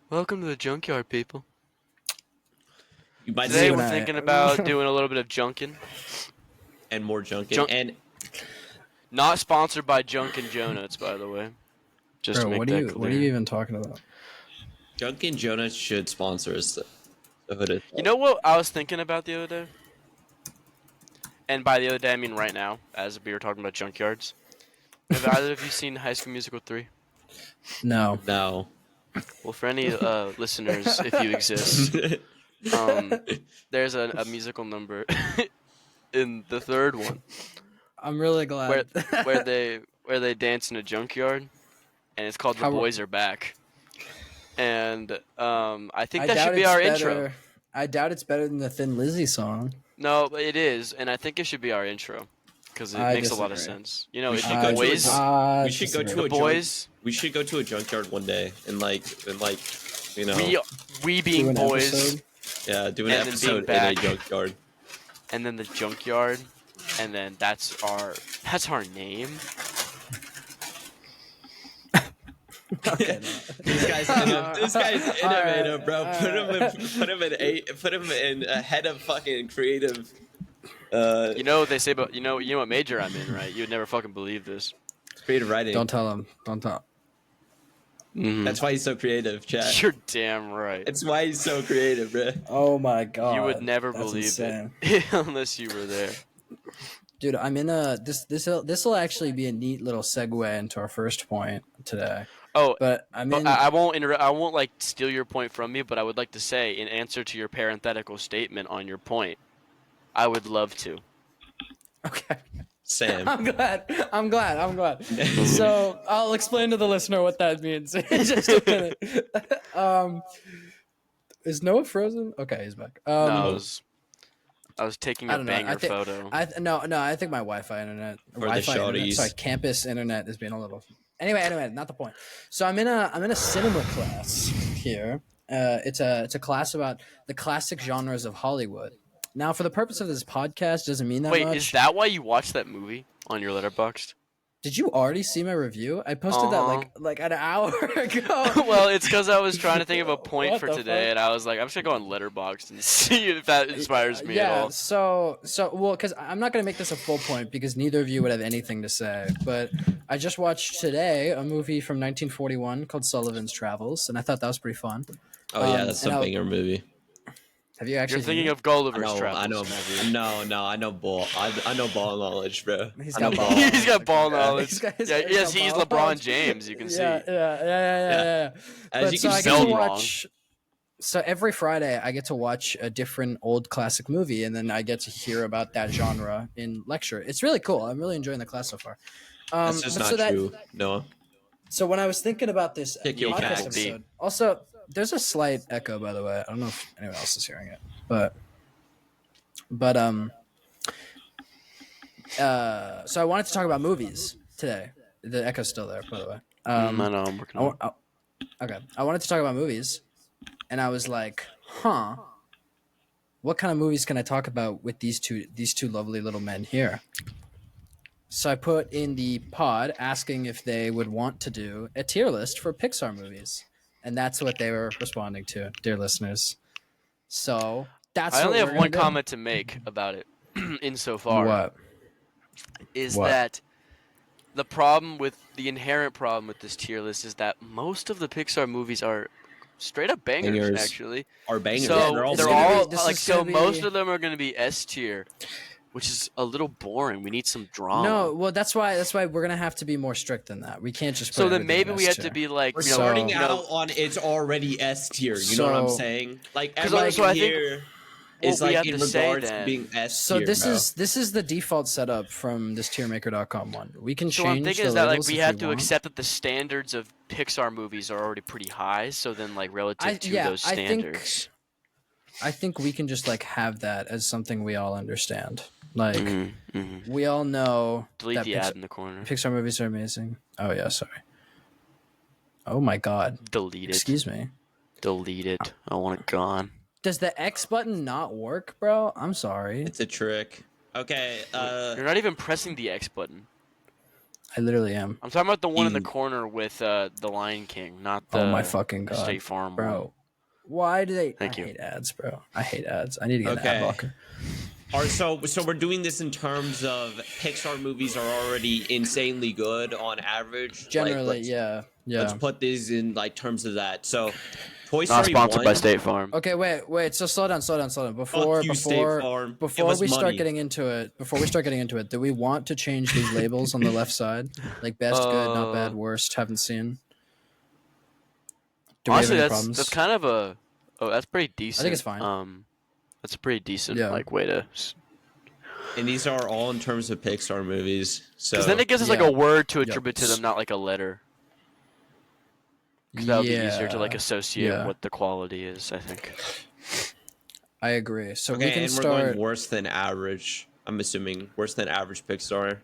Welcome to the junkyard, people. You might Today see we're thinking about doing a little bit of junking. and more junking Junk, and not sponsored by Junkin' Jonuts, by the way. Just to Bro, make what are that you clear. what are you even talking about? Junkin' Jonas should sponsor us. So it is. You know what I was thinking about the other day? And by the other day, I mean right now, as we were talking about junkyards. Have either of you seen High School Musical 3? No. No. Well, for any listeners, if you exist, there's a musical number in the third one I'm really glad. where they dance in a junkyard, and it's called "The How- Boys Are Back." And I think I that doubt should be it's our better. intro. I doubt it's better than the Thin Lizzy song. No, but it is, and I think it should be our intro because it I makes a lot of disagree. sense. You know, We it's should the go to a boys. junk- we should go disagree. to The a boys. We should go to a junkyard one day and you know, We Do being an boys, episode. yeah, do an and then episode being in a back. junkyard. and then the junkyard, and then that's our name. Okay, This guy's innovative, bro. Put him in a head of fucking creative. You know what they say about you know what major I'm in, right? You would never fucking believe this. Creative writing. Don't tell him. Don't tell. That's why he's so creative, chat. You're damn right. That's why he's so creative, bro. Oh my god. You would never That's believe insane. it unless you were there. Dude, I'm in a this will actually be a neat little segue into our first point today. Oh, But I'm but in I won't I won't like steal your point from me, but I would like to say in answer to your parenthetical statement on your point, I would love to. Okay. Sam. I'm glad. So I'll explain to the listener what that means in just a minute. Is Noah frozen? Okay, he's back. No, I was taking I a don't know. I banger think photo. I think my Wi-Fi internet, shorties. sorry, campus internet is being a little. Anyway, not the point. So I'm in a cinema class here. It's a class about the classic genres of Hollywood. Now, for the purpose of this podcast, doesn't mean that Wait, much. is that why you watched that movie on your Letterboxd? Did you already see my review? I posted that like an hour ago. Well, it's because I was trying to think of a point What for the today, fuck? and I was like, I'm just gonna go on Letterboxd and see if that inspires me at all. So well, because I'm not gonna make this a full point because neither of you would have anything to say. But I just watched today a movie from 1941 called Sullivan's Travels, and I thought that was pretty fun. Oh yeah, that's and a I'll- banger movie. Have you actually? You're thinking seen of Gulliver's No, Travels. I know. No, I know ball. I know ball knowledge, bro. He's I know got ball. He's got ball knowledge. He's got- Yeah, he's yes, got he's ball LeBron knowledge. James. You can see. Yeah. As But you so can I get spell to wrong. watch. So every Friday I get to watch a different old classic movie, and then I get to hear about that genre in lecture. It's really cool. I'm really enjoying the class so far. That's just but not so true. No. So when I was thinking about this Kick your podcast cat. episode, also there's a slight echo, by the way. I don't know if anyone else is hearing it, but so I wanted to talk about movies today. The echo's still there, by the way. I know. I'm working on it. Okay, I wanted to talk about movies, and I was like, what kind of movies can I talk about with these two lovely little men here? So I put in the pod asking if they would want to do a tier list for Pixar movies, and that's what they were responding to, dear listeners. So that's. I what only we're have one gonna do. comment to make about it. Insofar What? is What? that the inherent problem with this tier list is that most of the Pixar movies are straight up bangers. Bangers. Actually. Our bangers. So they're all it's they're gonna be- all this like is so. gonna be- Most of them are going to be S tier, which is a little boring. We need some drama. No, well, that's why we're gonna have to be more strict than that. We can't just. Put So then everything maybe in we S have to tier. be like, We're you know, starting you know, out on it's already S tier. You know what I'm So- saying? Like 'Cause everything so I think here what is we like have in to say regards to then- being S So tier. this is the default setup from this tiermaker.com one. We can So change. what I'm thinking the is that like labels we if have to want. accept that the standards of Pixar movies are already pretty high. So then like relative to those I think- standards. I think we can just like have that as something we all understand. Like we all know Delete that the ad in the corner. Pixar movies are amazing. Oh yeah, sorry. Oh my god. Delete it. Excuse me. Delete it. I want it gone. Does the X button not work, bro? I'm sorry. It's a trick. Okay. You're not even pressing the X button. I literally am. I'm talking about the one in the You- corner with the Lion King, not the Oh my fucking god, State Farm one. bro! Why do they? I Thank you. hate ads, bro. I hate ads. I need to get an ad Okay. blocker. So we're doing this in terms of Pixar movies are already insanely good on average. Generally, Let's yeah. put these in like terms of that. So, Toy Not Story sponsored 1. by State Farm. Okay, wait. So slow down. Before you, State Farm. Give before us we start money. getting into it, do we want to change these labels on the left side, like best, good, not bad, worst, haven't seen? Do Honestly, we have any that's problems? kind of a. Oh, that's pretty decent. it's fine. That's a pretty decent Yeah. way to. And these are all in terms of Pixar movies. So Because then it gives us like yeah. a word to Yep. attribute to them, not like a letter. Because that would be easier to like associate what the quality is. I think. I agree. So we okay, can and we're start. going worse than average. I'm assuming worse than average Pixar.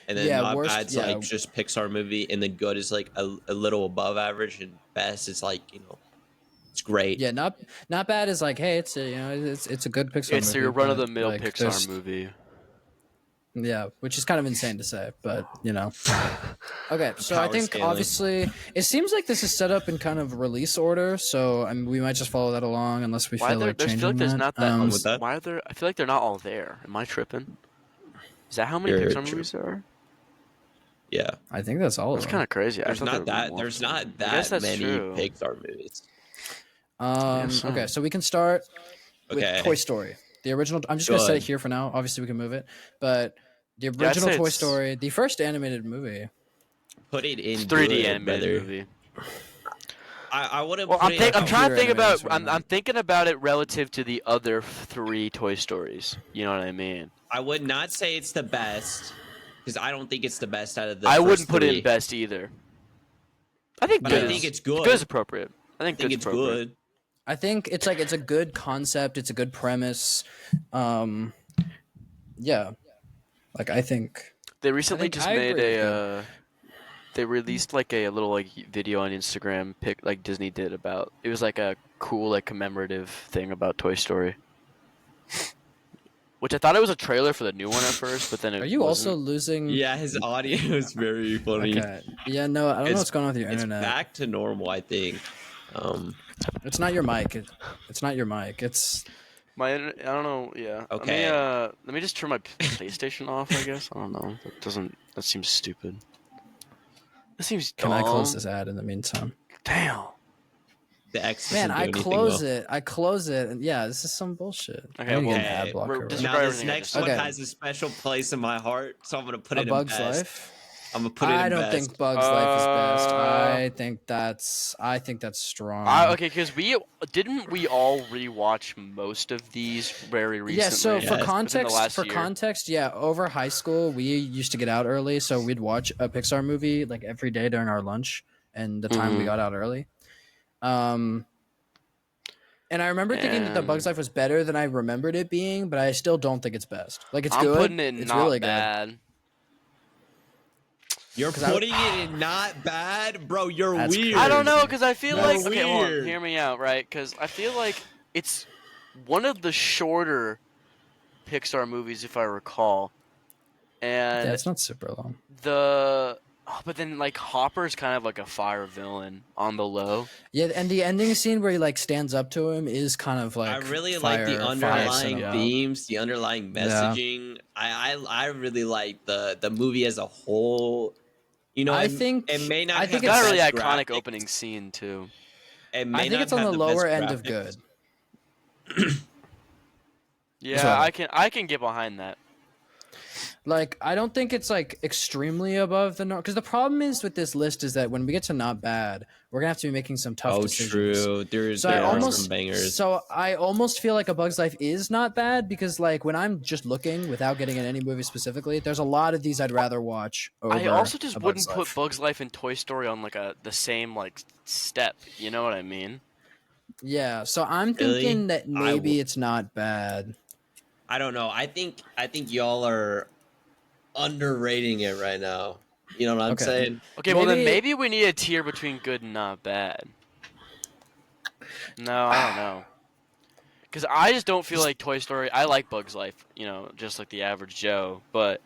And then Yeah, not worst- bad's yeah. like just Pixar movie, and then good is like a little above average, and best is like it's great. Yeah, not bad is like, hey, it's a good Pixar It's movie. your run of the but, mill like, Pixar there's- movie. Yeah, which is kind of insane to say, but Okay, so I Power think scaling. obviously it seems like this is set up in kind of release order, so I mean, we might just follow that along unless we Why feel there? like I changing feel like there's that. not that. with that? Why are there? I feel like they're not all there. Am I tripping? Is that how many You're Pixar tri- movies there are? Yeah. I think that's all of That's them. kind of crazy. I There's thought there not would be that. more. There's not I guess that that's many true. Pixar movies. so. Okay, so we can start with Okay. Toy Story, the original. I'm just gonna set it Good. here for now. Obviously, we can move it, but the I'd original say Toy it's- Story, the first animated movie. Put it in It's 3D good, animated brother. movie. I wouldn't. Well, put it I'm in- trying to think computer about. animated is what I I'm meant. thinking about it relative to the other 3 Toy Stories. You know what I mean? I would not say it's the best because I don't think it's the best out of the. I first wouldn't put it three. in best either. I think But good I is. think it's good. Good is appropriate. I think I think good's it's appropriate. good. I think it's a good concept. It's a good premise. Yeah, like I think. They recently think just I made agree with a. They released like a little like video on Instagram pic like Disney did about. It was like a cool like commemorative thing about Toy Story. Which I thought it was a trailer for the new one at first, but then it Are you wasn't. also losing? Yeah, his audio is very funny. Okay. Yeah, no, I don't know It's- what's going on with your It's internet. back to normal, I think. It's not your mic. It's not your mic. It's My internet, I don't know. Yeah. Okay. Let me just turn my PlayStation off. I guess I don't know. That doesn't. That seems stupid. That seems Can dumb. I close this ad in the meantime? Damn. The X Man, doesn't do I anything close well. it. I close it, and yeah, this is some bullshit. Okay, I need to well, get an ad Okay, blocker. we're right? disregarding Now this everything I next just one said. has a special place in my heart, so I'm gonna put A it in Bug's best. Life. I'm gonna put it I in don't best. think Bug's Life is best. Uh, I think that's strong. Okay, because we all rewatch most of these very recently. Yeah, so Yes. for Within the context, yeah, over high school, we used to get out early, so we'd watch a Pixar movie like every day during our lunch and the time we Mhm. got out early. And I remember thinking that the And- Bug's Life was better than I remembered it being, but I still don't think it's best. Like it's I'm good. putting it it's not really bad. You're 'Cause I- putting it in not bad, bro. You're That's weird. I don't know, because I feel That's like okay, hold on, weird. hear me out, right? Because I feel like it's one of the shorter Pixar movies, if I recall, good. and Yeah, it's not super long. but then like Hopper's kind of like a fire villain on the low. Yeah, and the ending scene where he like stands up to him is kind of like I really fire, like the fire underlying cinema. themes, the underlying messaging. I really like the movie as a whole. You know, I it, think- it may not. I have think the Got a really best iconic graphics. opening scene too. It may I think not it's on have the best lower end of graphics. good. Yeah, what I can get behind that. Like, I don't think it's like extremely above the norm. Because the problem is with this list is that when we get to not bad, we're gonna have to be making some tough Oh, decisions. true. There So I are almost some bangers. so I almost feel like A Bug's Life is not bad because like when I'm just looking without getting in any movie specifically, there's a lot of these I'd rather watch over. I also just A Bug's wouldn't Life. put Bugs Life and Toy Story on like the same like step. You know what I mean? Yeah, so I'm Really? thinking that I maybe w- it's not bad. I don't know. I think y'all are underrating it right now. You know what I'm Okay. saying? Okay, well then Maybe- maybe we need a tier between good and not bad. No, I don't know. Because I just don't feel like Toy Story. I like Bugs Life, you know, just like the average Joe. But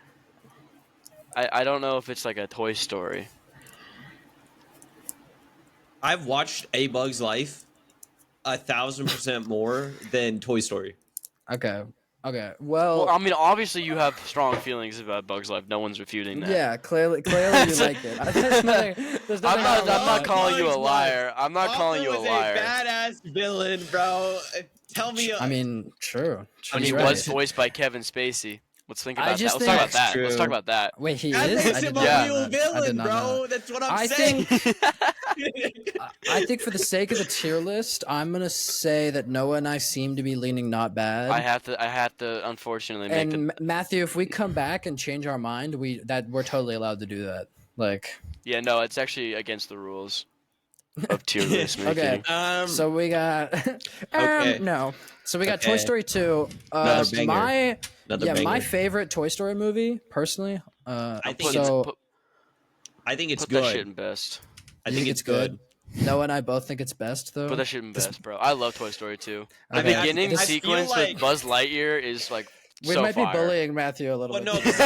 I don't know if it's like a Toy Story. I've watched A Bug's Life 1,000% more than Toy Story. Okay. Okay. Well, Well, I mean, obviously you have strong feelings about Bugs Life. No one's refuting that. yeah. Clearly, you like it. There's nothing. There's nothing I'm wrong not with calling you a Bugs Life. liar. I'm not calling you a was liar. a badass villain, bro. Tell me. I mean, true. But he He's was right. voiced by Kevin Spacey. Let's think I about that. just Let's talk about think- that. True. Let's talk about that. Wait, he That is. makes I him did a not real know that. I did villain, not bro. know That's what I'm I saying. I think for the sake of the tier list, I'm gonna say that Noah and I seem to be leaning not bad. I have to unfortunately make And Matthew, if we come back and change our mind, we're totally allowed to do that. Like, Yeah, no, it's actually against the rules of tier list making. okay, so we got Okay. no. So we got Toy Okay. Story 2. Another banger. My Another my banger. favorite Toy Story movie, personally. I think so I think it's put that shit good. in best. I You think think it's it's good? good. Noah and I both think it's best, though. Put that shit in This- best, bro. I love Toy Story 2. The Okay. beginning I feel sequence like- with Buzz Lightyear is like We so might fire. be bullying Matthew a little Well, bit. no, because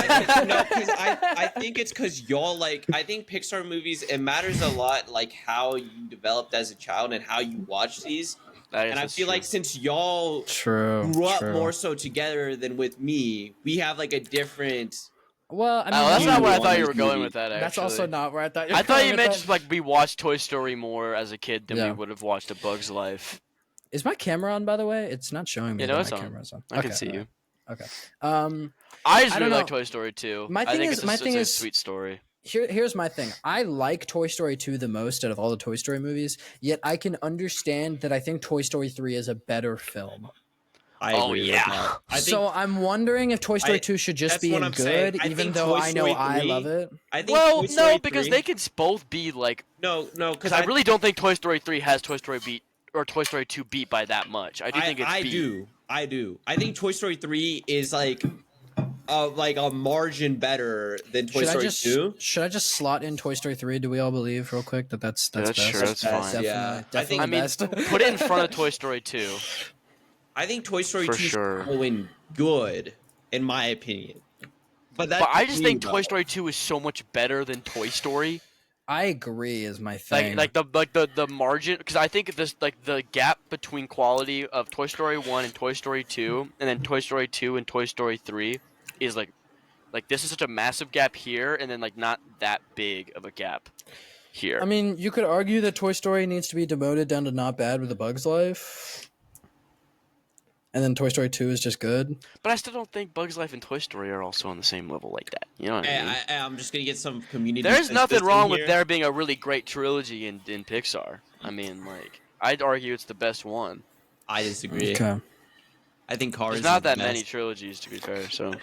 I think it's because y'all like. I think Pixar movies. It matters a lot, like how you developed as a child and how you watch these. I guess And I that's feel true. like since y'all True. grew up true. more so together than with me, we have like a different. Well, I mean, Oh, that's you not where I on thought you this were going movie. with that. Actually, that's also not where I thought you were I thought going you with meant that. just like we watched Toy Story more as a kid than Yeah. we would have watched A Bug's Life. Is my camera on, by the way? It's not showing me You know that it's my on. camera's on. I can see you. Okay. I just I really don't like know. Toy Story 2. My I thing think is- it's my it's thing a is- sweet story. Here's my thing. I like Toy Story 2 the most out of all the Toy Story movies, yet I can understand that I think Toy Story 3 is a better film. I Oh, agree yeah. with that. I think, So I'm wondering if Toy Story 2 should just that's be what in I'm saying. good, I even think though Toy I know Story I 3 love it. I think Well, Toy Story no, because 3 they can both be like. no, because Because I really don't think Toy Story 3 has Toy Story beat or Toy Story 2 beat by that much. I do think it's I beat. do. I do. I think Toy Story 3 is like a margin better than Toy Story 2. Should I just slot in Toy Story 3? Do we all believe real quick that that's Yeah, best? sure, that's Best, fine. yeah. Definitely I I mean, best. put it in front of Toy Story 2. I think Toy Story For 2 sure. is going good, in my opinion. But that's But I just me, think though. Toy Story 2 is so much better than Toy Story. I agree is my thing. Like the margin, because I think this like the gap between quality of Toy Story 1 and Toy Story 2, and then Toy Story 2 and Toy Story 3 is like this is such a massive gap here, and then like not that big of a gap here. I mean, you could argue that Toy Story needs to be demoted down to not bad with A Bug's Life. And then Toy Story 2 is just good. But I still don't think Bugs Life and Toy Story are also on the same level like that. You know what I mean? I'm just gonna get some community. There's nothing assistance wrong here. with there being a really great trilogy in Pixar. I mean, like, I'd argue it's the best one. I disagree. Okay. I think Cars. There's not is the that best. many trilogies, to be fair. So,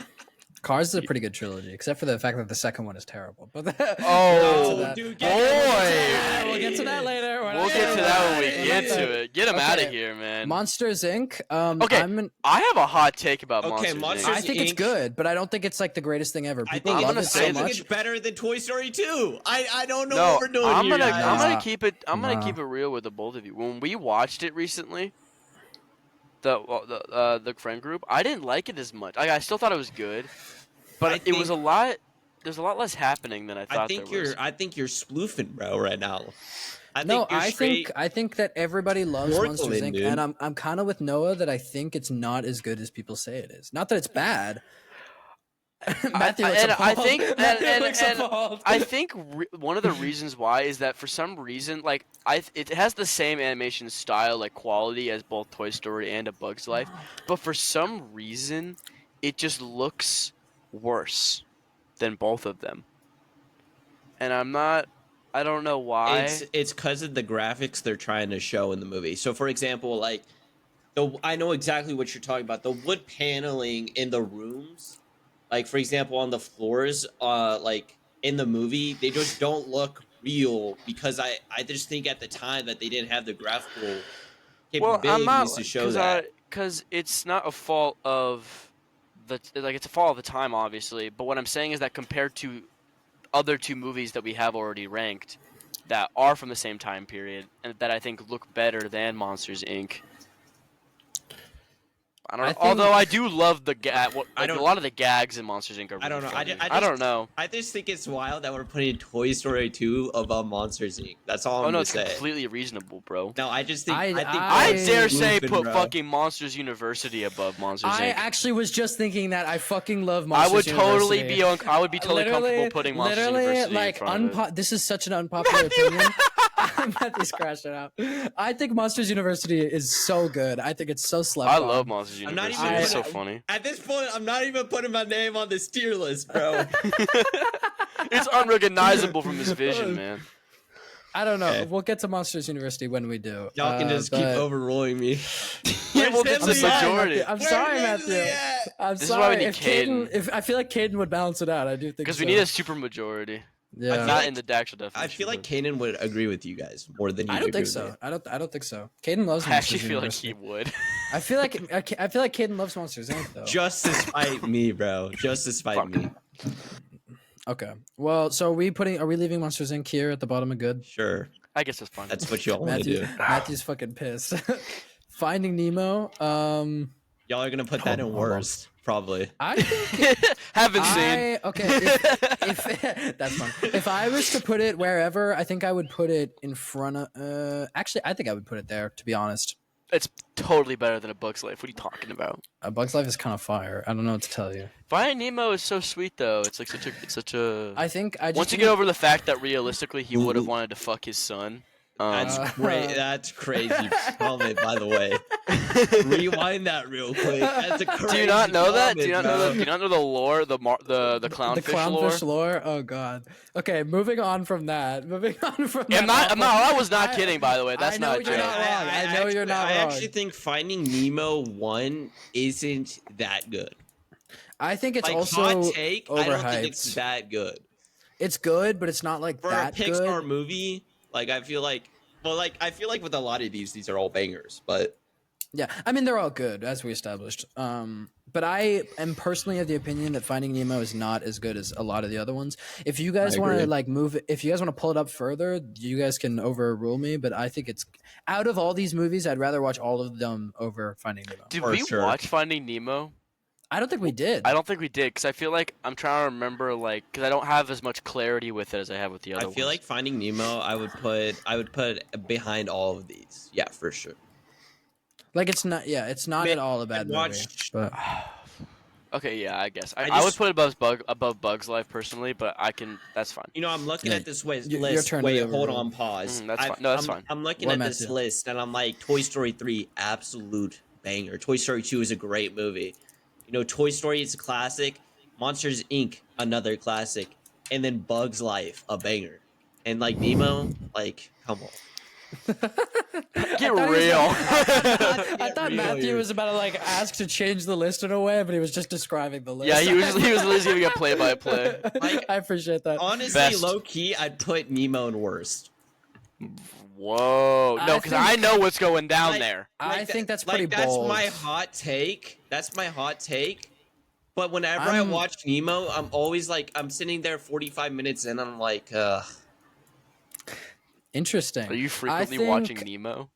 Cars is a pretty good trilogy, except for the fact that the second one is terrible. But Oh, that. dude, boy. We'll get to that later. We're we'll not get getting to that when we We're get not to it. Get him Okay. out of here, man. Monsters Inc. Okay. I'm I have a hot take about Okay, Monsters. Monsters Inc. I think it's Inc. good, but I don't think it's like the greatest thing ever. I People think, I'm love gonna it say so I think much. it's better than Toy Story 2. I don't know No, what we're doing I'm here. gonna guys. I'm Nah. gonna keep it Nah. keep it real with the both of you. When we watched it recently, the friend group, I didn't like it as much. I still thought it was good, but I it was a think- lot. There's a lot less happening than I thought I think there was. I think you're sploofing, bro, right now. No, you're I think that everybody loves Monsters Portland, Inc. dude. And I'm kind of with Noah that I think it's not as good as people say it is. Not that it's bad. Matthew looks and I appalled. think Matthew looks and appalled. I think one of the reasons why is that for some reason, like it has the same animation style, like quality as both Toy Story and A Bug's Life, but for some reason, it just looks worse than both of them. And I don't know why. It's because of the graphics they're trying to show in the movie. So, for example, like I know exactly what you're talking about. The wood paneling in the rooms, like for example, on the floors, like in the movie, they just don't look real because I just think at the time that they didn't have the graphical capabilities to show that. Because it's not a fault of it's a fault of the time, obviously. But what I'm saying is that compared to other two movies that we have already ranked that are from the same time period and that I think look better than Monsters Inc. I don't I know. think- Although I do love the I a don't- lot of the gags in Monsters Inc. are really I don't know. funny. I I don't just- know. I just think it's wild that we're putting Toy Story 2 above Monsters Inc. That's all Oh I'm no, gonna it's say. completely reasonable, bro. No, I just think I- I think I I- dare say Lupin, put bro. fucking Monsters University above Monsters I Inc. actually was just thinking that. I fucking love I Monsters would totally University. I would be totally comfortable putting Monsters University like in front of it. this is such an unpopular opinion. Matthew's crashing out. I think Monsters University is so good. I think it's so slept I on. love Monsters I'm not University. even It's so gonna- funny. At this point, I'm not even putting my name on this tier list, bro. It's unrecognizable from his vision, man. I don't know. Okay. We'll get to Monsters University when we do. Y'all can just keep but- overruling me. Yeah, well, Where's it's the Italy at? majority. I'm sorry, Matthew. I'm This is why we sorry. need If Caden, Caden. if I feel like Caden would balance it out, I do think Because so. we need a super majority. Yeah. I feel Not like- in the actual definition. I feel like but Kanan would agree with you guys more than you. I don't think agree so. with me. I don't think so. Caden loves I Monsters actually feel like University. he would. I feel like Caden loves Monsters Inc. though. Just to spite me, bro. Just to spite Fuck. me. Okay. Well, so are we leaving Monsters Inc. here at the bottom of good? Sure. I guess that's fine. That's what y'all want to do. Matthew's fucking pissed. Finding Nemo. Y'all are gonna put that in worst, probably. I think Haven't seen. okay. If that's fine. If I was to put it wherever, I think I would put it in front of. Actually, I think I would put it there. To be honest, It's totally better than A Bug's Life. What are you talking about? A Bug's Life is kind of fire. I don't know what to tell you. Finding Nemo is so sweet though. It's like such a. I think I just Once you think- get over the fact that realistically he would have wanted to fuck his son. That's great. That's crazy comment, by the way. Rewind that real quick. That's a crazy. Do you not know that? Do you not comment, know bro. do you not know the lore, the clownfish, the clownfish lore? lore. Oh god. Okay, moving on from that. Yeah, I was not kidding, by the way. That's I know not a you're joke. not wrong. I know you're not I wrong. actually think Finding Nemo 1 isn't that good. I think it's Like, also hot take, I don't think overhyped. it's that good. It's good, but it's not like For that a Pixar good. movie, like I feel like with a lot of these are all bangers, but Yeah, I mean they're all good as we established. But I am personally of the opinion that Finding Nemo is not as good as a lot of the other ones. If you guys I want to agree. like move, if you guys want to pull it up further, you guys can overrule me. But I think it's out of all these movies, I'd rather watch all of them over Finding Nemo. Did For we sure. watch Finding Nemo? I don't think we did. I don't think we did because I feel like I'm trying to remember because I don't have as much clarity with it as I have with the other I feel ones. like Finding Nemo I would put behind all of these. Yeah, for sure. Like it's not. Yeah, it's not Man, at all a bad I movie. watched- But Okay, yeah, I guess I I would just- put it above Bug's Life personally, but I can. That's fine. You know, I'm looking Yeah, at this your list. turn to Wait, be hold overruled. on, pause. That's fine. No, that's fine. I'm looking What at meant this to? list, and I'm like, Toy Story 3, absolute banger. Toy Story 2 is a great movie. You know, Toy Story is a classic. Monsters Inc., another classic. And then Bug's Life, a banger. And like Nemo, like, come on. Get thought he was real. I thought real Matthew here. was about to like ask to change the list in a way, but he was just describing the list. Yeah, he was literally giving a play-by-play. Like, I appreciate that. Honestly, Best. low key, I'd put Nemo in worst. Whoa, no, I because I think- know what's going down Like- there. I think that's pretty that's bold. my hot take. That's my hot take. But whenever I I'm- watch Nemo, I'm always like, I'm sitting there 45 minutes in, I'm like, Interesting. Are you frequently think watching Nemo?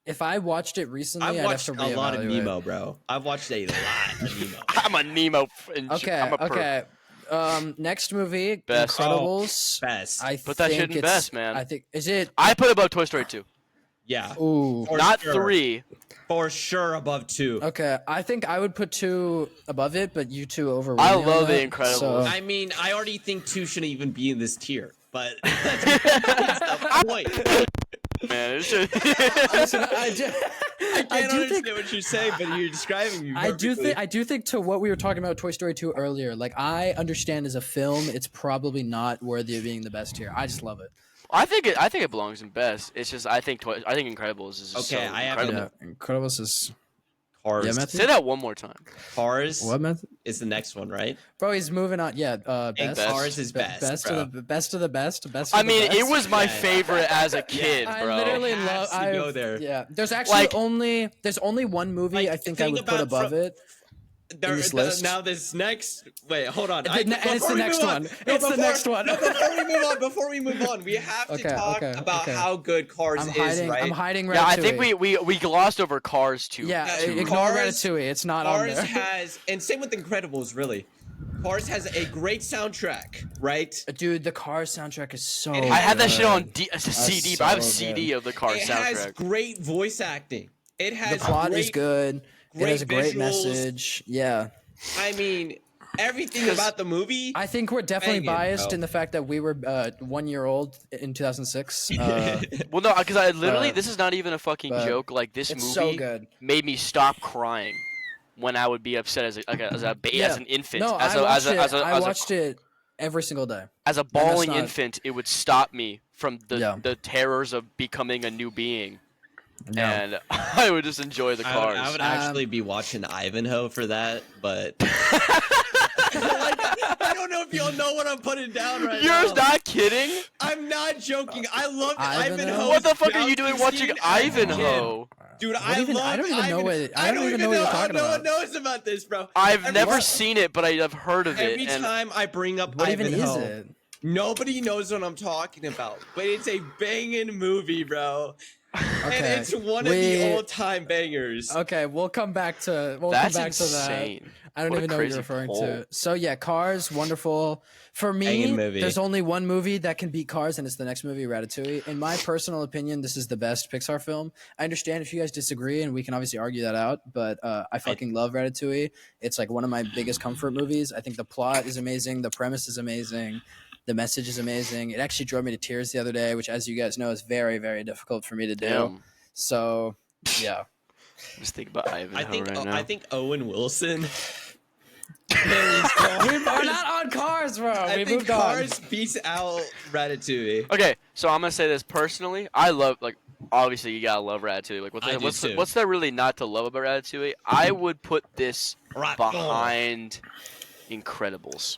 If I watched it recently, I've I'd watched have to a lot of reevaluate. Nemo, bro. I've watched a lot of Nemo. I'm a Nemo. Okay, I'm a perv. okay. Next movie, Best. Incredibles. Best. I Put that think shit in it's- best, man. I think is it? I put it above Toy Story 2. Yeah. Ooh. For Not sure. 3. For sure above 2. Okay, I think I would put 2 above it, but you 2 over. I me on love The that, Incredibles. so- I mean, I already think 2 shouldn't even be in this tier, but that's the point. Man, it's just... Listen, I do I can't do understand think- what you're saying, but you're describing me I do perfectly. think I do think to what we were talking about Toy Story 2 earlier. Like I understand as a film, it's probably not worthy of being the best here. I just love it. I think it belongs in best. It's just I think Incredibles is just Okay, so I have incredible. Yeah, Incredibles is. Cars. Yeah, Matthew? Say that one more time. Cars What man? is the next one, right? Bro, he's moving on. Yeah, best. Best. Cars is best, Best bro. of the best of the best. Best. I of the mean, best. it was my Yeah. favorite as a kid, I bro. literally It has love. to go there. Yeah, there's actually Like- there's only one movie Like, I think I think would put about above from- it. this list. Now this next. Wait, hold on. And it's the next one. It's the next one. No, before we move on, we have to talk about how good Cars is, right? I'm hiding Ratatouille. Yeah, I think we glossed over Cars too. Yeah, ignore Cars- Ratatouille. It's not on Cars there. has, and same with Incredibles, really. Cars has a great soundtrack, right? Dude, the Cars soundtrack is so. I had that shit on good. a CD, but I have a so CD good. of the Cars It has soundtrack. great voice acting. It has The plot is great, good. It has a great visuals. message. Yeah. I mean, everything about the movie. I think we're definitely Banging, biased bro. in the fact that we were 1 year old in 2006. Well, no, because I literally, But- this is not even a fucking but joke. Like this it's movie so good. made me stop crying when I would be upset as an infant. No, as I watched it every single day. as a bawling not- infant, it would stop me from Yeah. the terrors of becoming a new being, Yeah. and I would just enjoy the Cars. I would actually be watching Ivanhoe for that, but I don't know if y'all know what I'm putting down right now. You're not kidding? I'm not joking. I loved Ivanhoe? Ivanhoe. What the fuck are you doing watching Ivanhoe? Ivanhoe? Dude, I don't even know I don't even know what you're talking no about. one knows about this, bro. I've never seen it, but I've heard of it. Every And time I bring up What Ivanhoe, even is it? nobody knows what I'm talking about. But it's a banging movie, bro. And Okay. it's one of the all-time bangers. Okay, we'll come back to that's to that. insane. I don't What a even know what crazy you're referring poll. to. So yeah, Cars, wonderful. For me, Banging movie. there's only one movie that can beat Cars, and it's the next movie, Ratatouille. In my personal opinion, this is the best Pixar film. I understand if you guys disagree, and we can obviously argue that out. But I fucking love Ratatouille. It's like one of my biggest comfort movies. I think the plot is amazing. The premise is amazing. The message is amazing. It actually drove me to tears the other day, which, as you guys know, is very, very difficult for me to do. Damn. So, yeah. Just think about Ivanhoe right now. I think Owen Wilson. We're not on Cars, bro. I We think moved on. Cars beats out Ratatouille. Okay, so I'm gonna say this personally. I love, like, obviously you gotta love Ratatouille. Like, I do too. what's there really not to love about Ratatouille? I would put this Raton. behind Incredibles.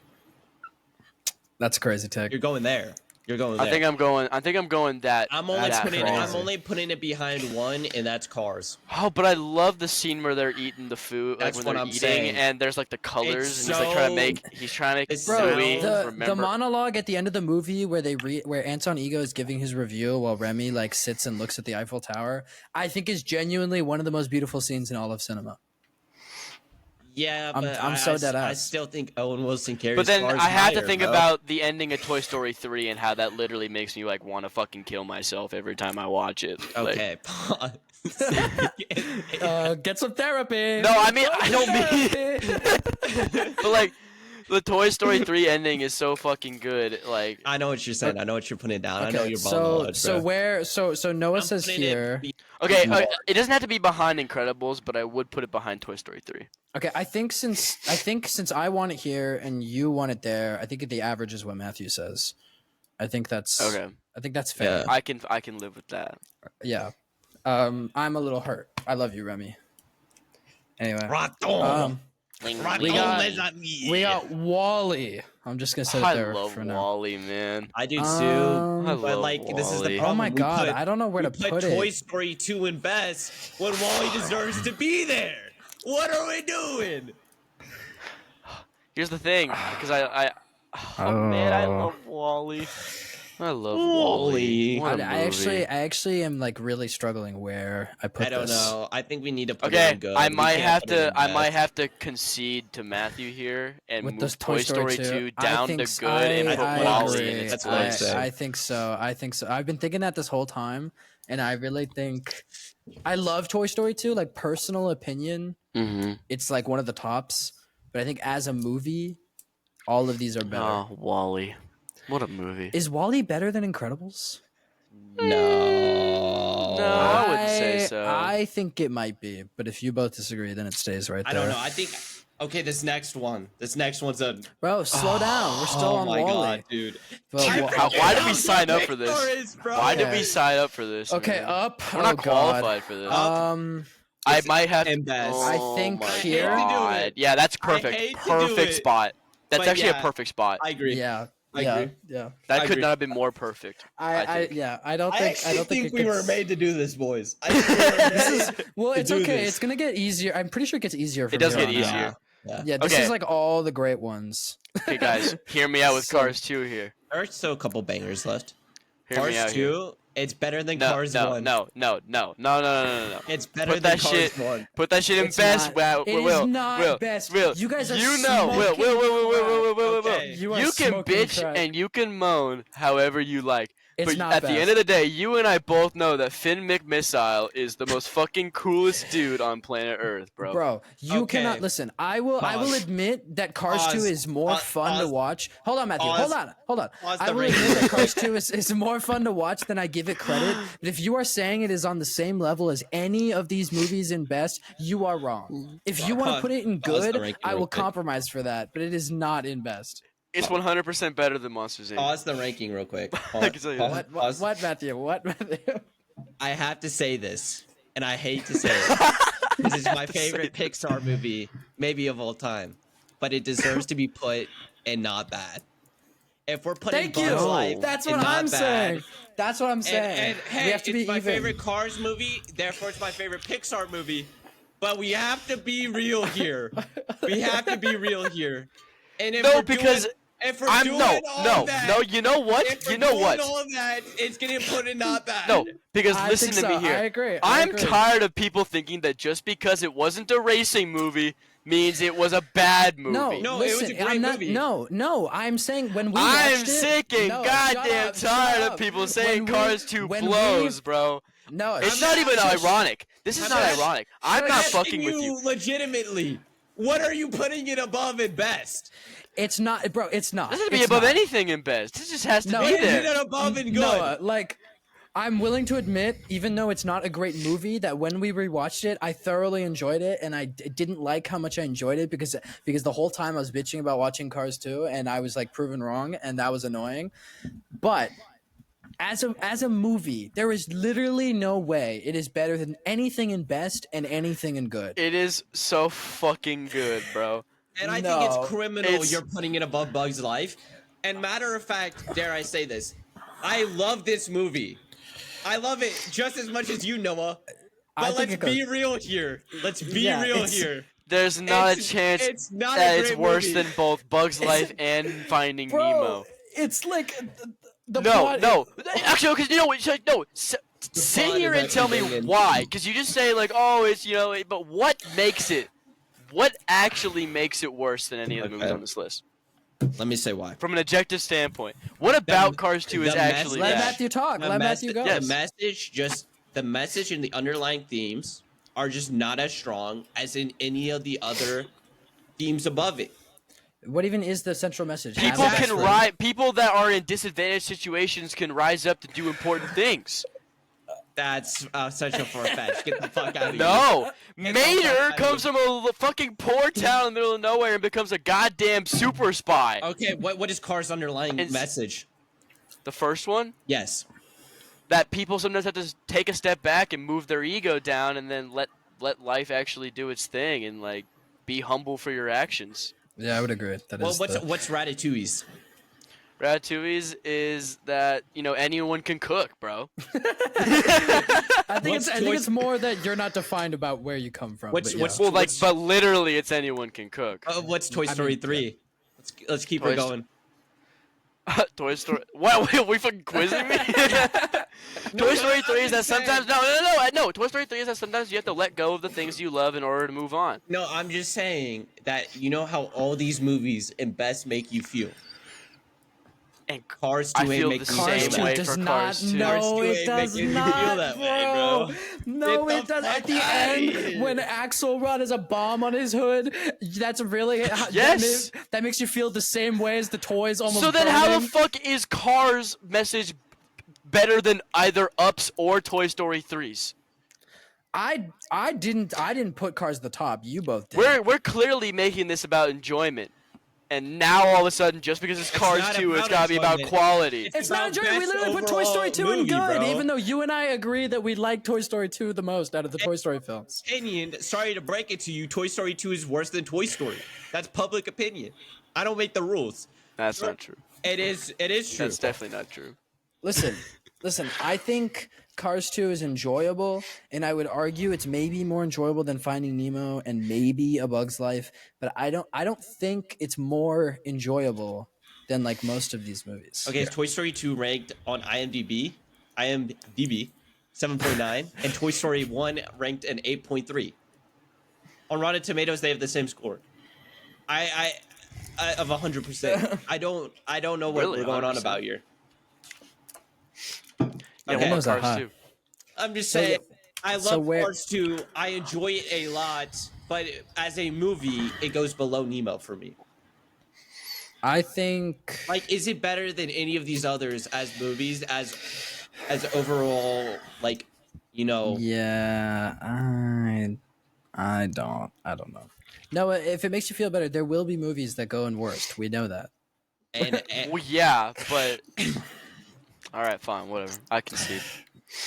That's a crazy take. You're going there. You're going there. I think I'm going that. I'm only that putting. crazy. I'm only putting it behind one, and that's Cars. Oh, but I love the scene where they're eating the food, like That's when what they're I'm eating, saying. and there's like the colors, It's and he's trying to so- make it's Bro, Zoe so- the remember. monologue at the end of the movie where where Anton Ego is giving his review while Remy like sits and looks at the Eiffel Tower, I think is genuinely one of the most beautiful scenes in all of cinema. Yeah, I'm but so dead I ass. still think Owen Wilson carries. But then Cars I have to higher, think bro. about the ending of Toy Story 3 and how that literally makes me like want to fucking kill myself every time I watch it. Like, Okay, pause. Get some therapy. No, I mean I don't mean. But like, the Toy Story 3 ending is so fucking good. Like, I know what you're saying. I know what you're putting down. I know Okay, you're so Noah says here. okay, it doesn't have to be behind Incredibles, but I would put it behind Toy Story 3. Okay, I think since I want it here and you want it there, I think the average is what Matthew says. I think that's Okay, I think that's fair. Yeah. I can live with that. Yeah. I'm a little hurt. I love you, Remy. Anyway. Raton. We got Wally. I'm just gonna set it I there love for now. Wally, man. I do too. Um, I But love like, this is the Wall-E. problem. Oh my We god, put- I don't know where we to put put Toy it. Story 2 in best when Wally deserves to be there. What are we doing? Here's the thing, because I man, I love Wally. I love Wally. Wall-E. I actually am like really struggling where I put I don't this. know. I think we need to put it Okay, in good. I We might can't have put it in to. I might best. have to concede to Matthew here and With move this Toy Story 2 down to good and put I Wally agree. in its That's what I'm place. saying. I think so. I think so. I've been thinking that this whole time, and I really think I love Toy Story 2. Like personal opinion, Mm-hmm. it's like one of the tops. But I think as a movie, all of these are better. Oh, Wally, what a movie! Is Wally better than Incredibles? No. No, I wouldn't say so. I think it might be, but if you both disagree, then it stays right I there. don't know. I think. Okay, this next one's a. Bro, slow down. We're still Oh on my Wally. god, dude. But I Wa- forget why did how we sign up for this? Pixar is, bro. Why did Okay. we sign up for this? okay, man? up. We're not Oh, God. qualified for this. I might have. and best. I Oh think my here- God. Yeah, that's perfect. hate to do Perfect it, spot. That's but actually yeah. a perfect spot. I agree. Yeah. I yeah. agree. Yeah. That I could agree. not have been more perfect. I don't I think actually think it we gets- were made to do this, boys. I think we were made Well, to it's do okay. this. It's gonna get easier. I'm pretty sure it gets easier. From It does here get on out. easier. Yeah, this Okay. is like all the great ones. Okay, guys, hear me out with So- Cars 2 here. There are still a couple bangers left. Hear me Cars out here. 2, it's better than No, Cars no, 1. no, no, no, no, no, no, no, no. It's better Put than that Cars shit. 1. Put that shit in It's best. not. It is Will, not Will, best. Will, You guys are you know, Will, smoking Will. Okay. You are You can smoking bitch crack. and you can moan however you like. It's But not at the end best. of the day, you and I both know that Finn McMissile is the most fucking coolest dude on planet Earth, bro. Bro, you Okay. cannot listen. I will Pause. admit that Cars Pause. 2 is more fun to Pause. watch. Hold on, Matthew. Pause. Hold on. Pause I the will rating admit that real Cars quick. 2 is more fun to watch than I give it credit. But if you are saying it is on the same level as any of these movies in best, you are wrong. If you want to Pause. put it in Pause the good, ranking I real will quick. compromise for that. But it is not in best. It's 100% better than Monsters Inc. Pause the ranking real quick. I can tell you that. What, Matthew? What, Matthew? I have to say this, and I hate to say it. This is my favorite Pixar movie, maybe of all time, but it deserves to be put in not bad. If we're putting Thank you. Bugs Life That's in what not I'm bad, saying. That's what I'm saying. and hey, we have to it's be my even. favorite Cars movie, therefore it's my favorite Pixar movie. But we have to be real here. We have to be real here. And if No, we're because doing, if we're I'm doing no. all that, You know what? if we're You know doing what? all that, it's getting put in not bad. No, because I listen think to me so. here. I agree. I'm tired of people thinking that just because it wasn't a racing movie means it was a bad movie. No, No, it was listen, a great I'm not. movie. No. I'm saying when we I'm watched it. sick and no, goddamn shut tired up. of people saying When we- Cars 2 when we- blows, bro. No, It's I'm not even just- ironic. This is I'm not just- ironic. I'm I'm not asking fucking with you. legitimately. What are you putting it above at best? It's not, bro. It's not. This doesn't be It's above not. anything in best. This just has to No, be What is there. it above and good? No, like, I'm willing to admit, even though it's not a great movie, that when we rewatched it, I thoroughly enjoyed it, and I didn't like how much I enjoyed it because the whole time I was bitching about watching Cars 2, and I was like proven wrong, and that was annoying. But as a movie, there is literally no way it is better than anything in best and anything in good. It is so fucking good, bro. And I No, think it's criminal it's- you're putting it above Bugs Life. And matter of fact, dare I say this, I love this movie. I love it just as much as you, Noah. I But think let's it goes- be real here. Let's be Yeah, real it's- here. There's not a It's- chance it's not a that it's great worse movie. than both Bugs Life and Finding Bro, Nemo. it's like the No, plot. no. Actually, because you know what? No. Sit plot here is and tell me actually banging. why. Because you just say like, oh, it's but what makes it? What actually makes it worse than any of the movies Okay. on this list? Let me say why. From an objective standpoint, what about Cars 2 is the actually Let message- bad? Matthew talk. The Let mess- Matthew go. Yes. The message and the underlying themes are just not as strong as in any of the other themes above it. What even is the central message? People Exactly. can rise. People that are in disadvantaged situations can rise up to do important things. That's such a far fetch. Get the fuck out of here. No, Get the fuck Mater outta comes here. from a fucking poor town in the middle of nowhere and becomes a goddamn super spy. Okay, what is Cars' underlying It's- message? The first one, Yes. that people sometimes have to take a step back and move their ego down, and then let life actually do its thing, and like be humble for your actions. Yeah, I would agree. That Well, is what's Ratatouille's? Ratatouille's is that anyone can cook, bro. I think What's it's more that you're not defined about where you come from. What's- but what's- yeah. Well, like, What's- but literally, it's anyone can cook. What's Toy I Story mean, 3? Let's keep Toy her Sto- going. Toy Story. What? We fucking quizzing me? Toy Story 3 is that sometimes no. Toy Story 3 is that sometimes you have to let go of the things you love in order to move on. No, I'm just saying that you know how all these movies and best make you feel. And Cars 2 I ain't feel making the you Cars same feel 2 way that. does for not. Cars 2. No, Cars 2 it ain't does making you not, feel that way, bro. No, Get it the does. At fuck the outta end, here. when Axelrod has a bomb on his hood, that's really Yes. that makes you feel the same way as the toys almost. So then, how the burning. fuck is Cars' message better than either Ups or Toy Story 3's? I didn't put Cars at the top. You both did. We're clearly making this about enjoyment, and now all of a sudden, just because it's Cars not 2, it's about gotta be about enjoyment. quality. It's not about enjoyment. We best literally put Toy Story 2 overall in good, movie, bro. even though you and I agree that we like Toy Story 2 the most out of the Toy Story films. Opinion, sorry to break it to you, Toy Story 2 is worse than Toy Story. That's public opinion. I don't make the rules. That's not true. It is true. That's definitely not true. Listen. I think Cars 2 is enjoyable, and I would argue it's maybe more enjoyable than Finding Nemo and maybe A Bug's Life, but I don't think it's more enjoyable than like most of these movies. Okay, is Toy Story 2 ranked on IMDb 7.9, and Toy Story 1 ranked an 8.3. On Rotten Tomatoes, they have the same score. I of 100%. I don't know what Really, we're going on 100%? about here. Yeah, Okay. what Those are about Cars high. 2? I'm just So, saying, I so love where- Cars 2. I enjoy it a lot, but as a movie, it goes below Nemo for me. I think Like, is it better than any of these others as movies, as overall, like, you know? yeah, I don't know. No, if it makes you feel better, there will be movies that go in worst. We know that. And Well, yeah, but all right, fine, whatever. I concede.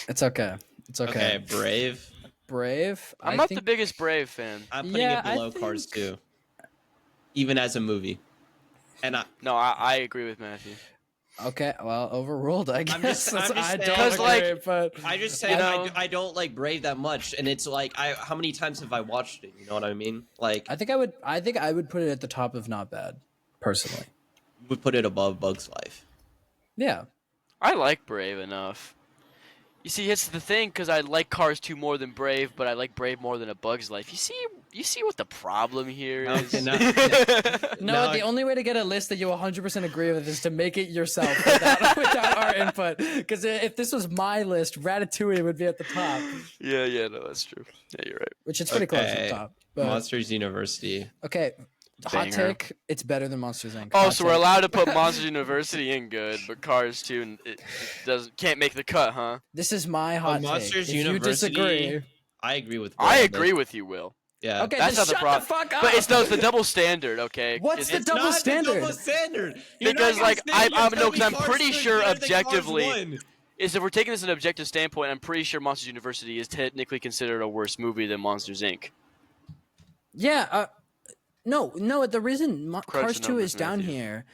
It's okay. It's okay. okay, Brave. Brave. I'm I not think the biggest Brave fan. I'm putting Yeah, it I below Cars think- 2, even as a movie. And No, I agree with Matthew. Okay, well, overruled. I guess I'm just I saying, don't Because, agree, like, but I just say You know- I don't like Brave that much, and it's like how many times have I watched it? You know what I mean? Like I think I would put it at the top of not bad, personally. would put it above Bug's Life. Yeah. I like Brave enough. You see, it's the thing because I like Cars 2 more than Brave, but I like Brave more than A Bug's Life. You see what the problem here No, is? no. No, the only way to get a list that you 100% agree with is to make it yourself without our input. Because if this was my list, Ratatouille would be at the top, yeah, no, that's true. Yeah, you're right. which is pretty close to the Okay. top. But, Monsters University. okay, hot Banger. take, it's better than Monsters, Inc. Oh, Hot so we're take. allowed to put Monsters University in good, but Cars 2 can't make the cut, huh? This is my hot Monsters take. If you University- disagree... I agree with. Will I on agree this. with you, Will. Yeah. Okay, That's then not the shut problem. the fuck up! But it's the double standard, okay? What's the It's double not standard? The double standard. You're Because, not gonna like, say I'm you're no, 'cause I'm Cars pretty 2 is sure better than Cars objectively- 1. if we're taking this in an objective standpoint, I'm pretty sure Monsters University is technically considered a worse movie than Monsters Inc. Yeah, no. The reason Crunch Cars the 2 numbers, is down Matthew. here,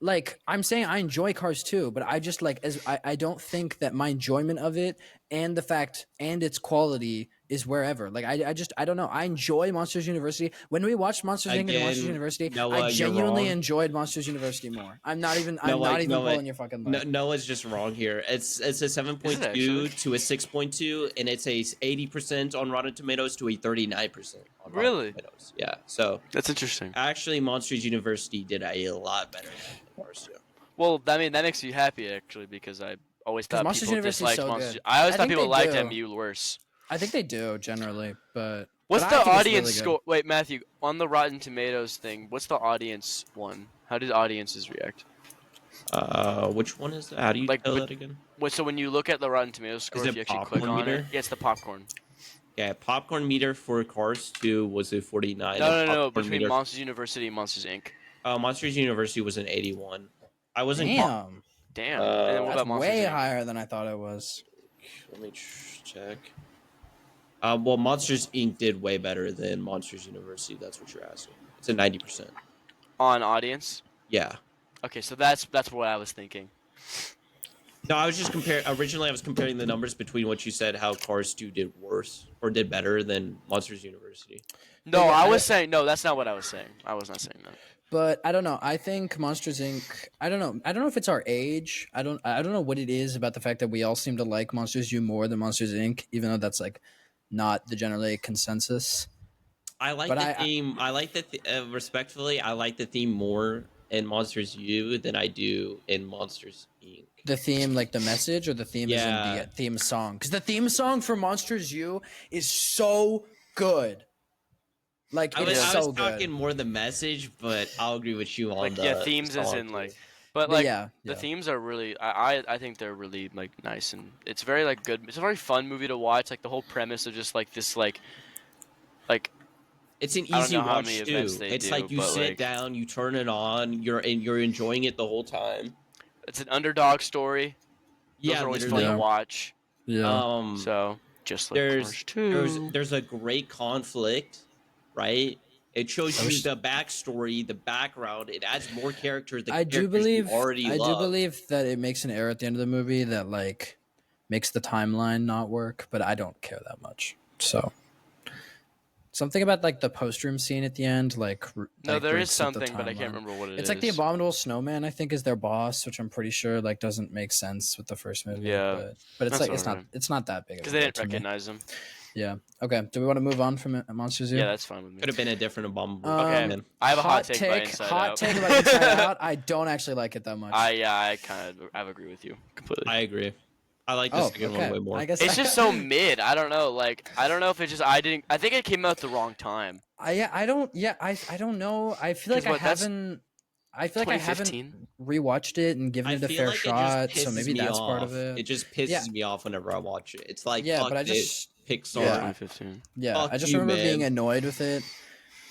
like I'm saying, I enjoy Cars 2, but I just like I don't think that my enjoyment of it and the fact and its quality is wherever. Like I don't know. I enjoy Monsters University. When we watched Monsters Inc. and Monsters Again, University, Noah, I you're genuinely wrong. enjoyed Monsters University more. I'm not even Noah, pulling your fucking leg. Noah's just wrong here. It's a 7.2 actually? to a 6.2, and it's a 80% on Rotten Tomatoes to a 39% on Really? Rotten Tomatoes. Yeah. So That's interesting. actually, Monsters University did a lot better than Cars 2. Well, I mean, that makes you happy actually because I always 'Cause thought Monsters people University is disliked so Monsters. good. I always I thought think people they liked do. MU worse. I think they do generally, but What's but I the think it's audience really good. score? Wait, Matthew, on the Rotten Tomatoes thing, what's the audience one? How did audiences react? Which one is that? How do you Like, tell but- that again? So when you look at the Rotten Tomatoes score, Is if it you actually click popcorn on it, meter? yeah, it's the popcorn. Yeah, popcorn meter for Cars 2 was a 49. No, and popcorn between meter- Monsters University and Monsters Inc. Monsters University was an 81. I wasn't. Damn, Damn. Uh, and then what that's about Monsters way Inc? higher than I thought it was. Let me check. Well, Monsters Inc. did way better than Monsters University. That's what you're asking. It's a 90%. On audience? Yeah. Okay, so that's what I was thinking. No, I was just comparing. Originally, I was comparing the numbers between what you said, how Cars 2 did worse or did better than Monsters University. No, Yeah, I was saying no. That's not what I was saying. I was not saying that. But I don't know. I think Monsters Inc. I don't know. I don't know if it's our age. I don't know what it is about the fact that we all seem to like Monsters U more than Monsters Inc. Even though that's like not the generally consensus. I like But the theme. I like the respectfully. I like the theme more in Monsters U than I do in Monsters Inc. The theme, like the message, or the theme is in Yeah. the theme song. Because the theme song for Monsters U is so good. Like I it was, is I so was good. talking more the message, but I'll agree with you on Like the yeah, themes is song, in too. like, but But like yeah, the yeah. themes are really. I think they're really like nice and it's very like good. It's a very fun movie to watch. Like the whole premise of just like this like It's an I don't easy know how watch many too. events they It's do, like you but, sit like- down, you turn it on, you're enjoying it the whole time. it's an underdog story. Those Yeah, are always literally. fun to Yeah. watch. Yeah. So just like there's Cars 2. there's a great conflict, right? It shows I you wish- the backstory, the background. It adds more character. The I do characters you believe already I love. do believe that it makes an error at the end of the movie that like makes the timeline not work, but I don't care that much. So something about like the post room scene at the end, No, there is breaks up the something, but I can't timeline. remember what it It's is. like the abominable snowman, I think, is their boss, which I'm pretty sure like doesn't make sense with the first movie. Yeah, but it's that's like alright. it's not that big of a Because deal they didn't to me. recognize him. Yeah. Okay. Do we want to move on from Monster Zoo? Yeah, that's fine with me. Could have been a different abominable. Okay, man. I have a hot take about Inside hot Out. take about Inside Out. I don't actually like it that much. I kind of agree with you completely. I agree. I like the second one way more. I guess It's just so mid. I don't know. Like I don't know if it's just I think it came out at the wrong time. I don't know. I feel like 'Cause what, that's I feel like I haven't 2015. rewatched it and given I it a feel fair like shot, it just so pisses maybe me that's off. part of it. It just pisses me off whenever I watch it. It's like, Yeah, fuck but I it, just Pixar. Yeah. 2015. Yeah, Fuck I just you, remember being man. annoyed with it.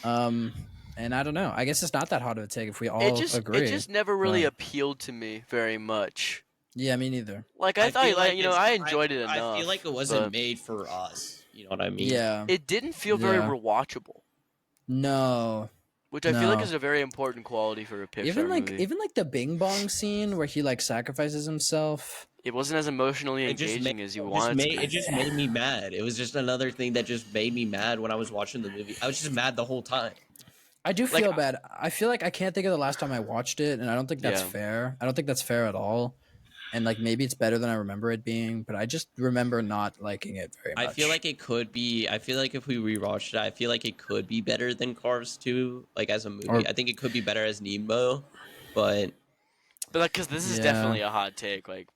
And I don't know. I guess it's not that hard of a take if we all agree. It just never really but- appealed to me very much. Yeah, me neither. Like I thought, feel like it's- I enjoyed it enough. I feel like it wasn't but made for us. You know what I mean? Yeah. It didn't feel very Yeah. rewatchable, No. which I feel like No. is a very important quality for a Pixar movie. Even like the Bing Bong scene where he like sacrifices himself. It wasn't as emotionally engaging as you wanted. It just made me mad. It was just another thing that just made me mad when I was watching the movie. I was just mad the whole time. I do Like, feel bad. I feel like I can't think of the last time I watched it, and I don't think that's Yeah. fair. I don't think that's fair at all. And like maybe it's better than I remember it being, but I just remember not liking it very much. I feel like it could be. I feel like if we rewatched it, I feel like it could be better than Cars 2, like as a movie. Or- I think it could be better as Nemo, but But because this is Yeah. definitely a hot take, like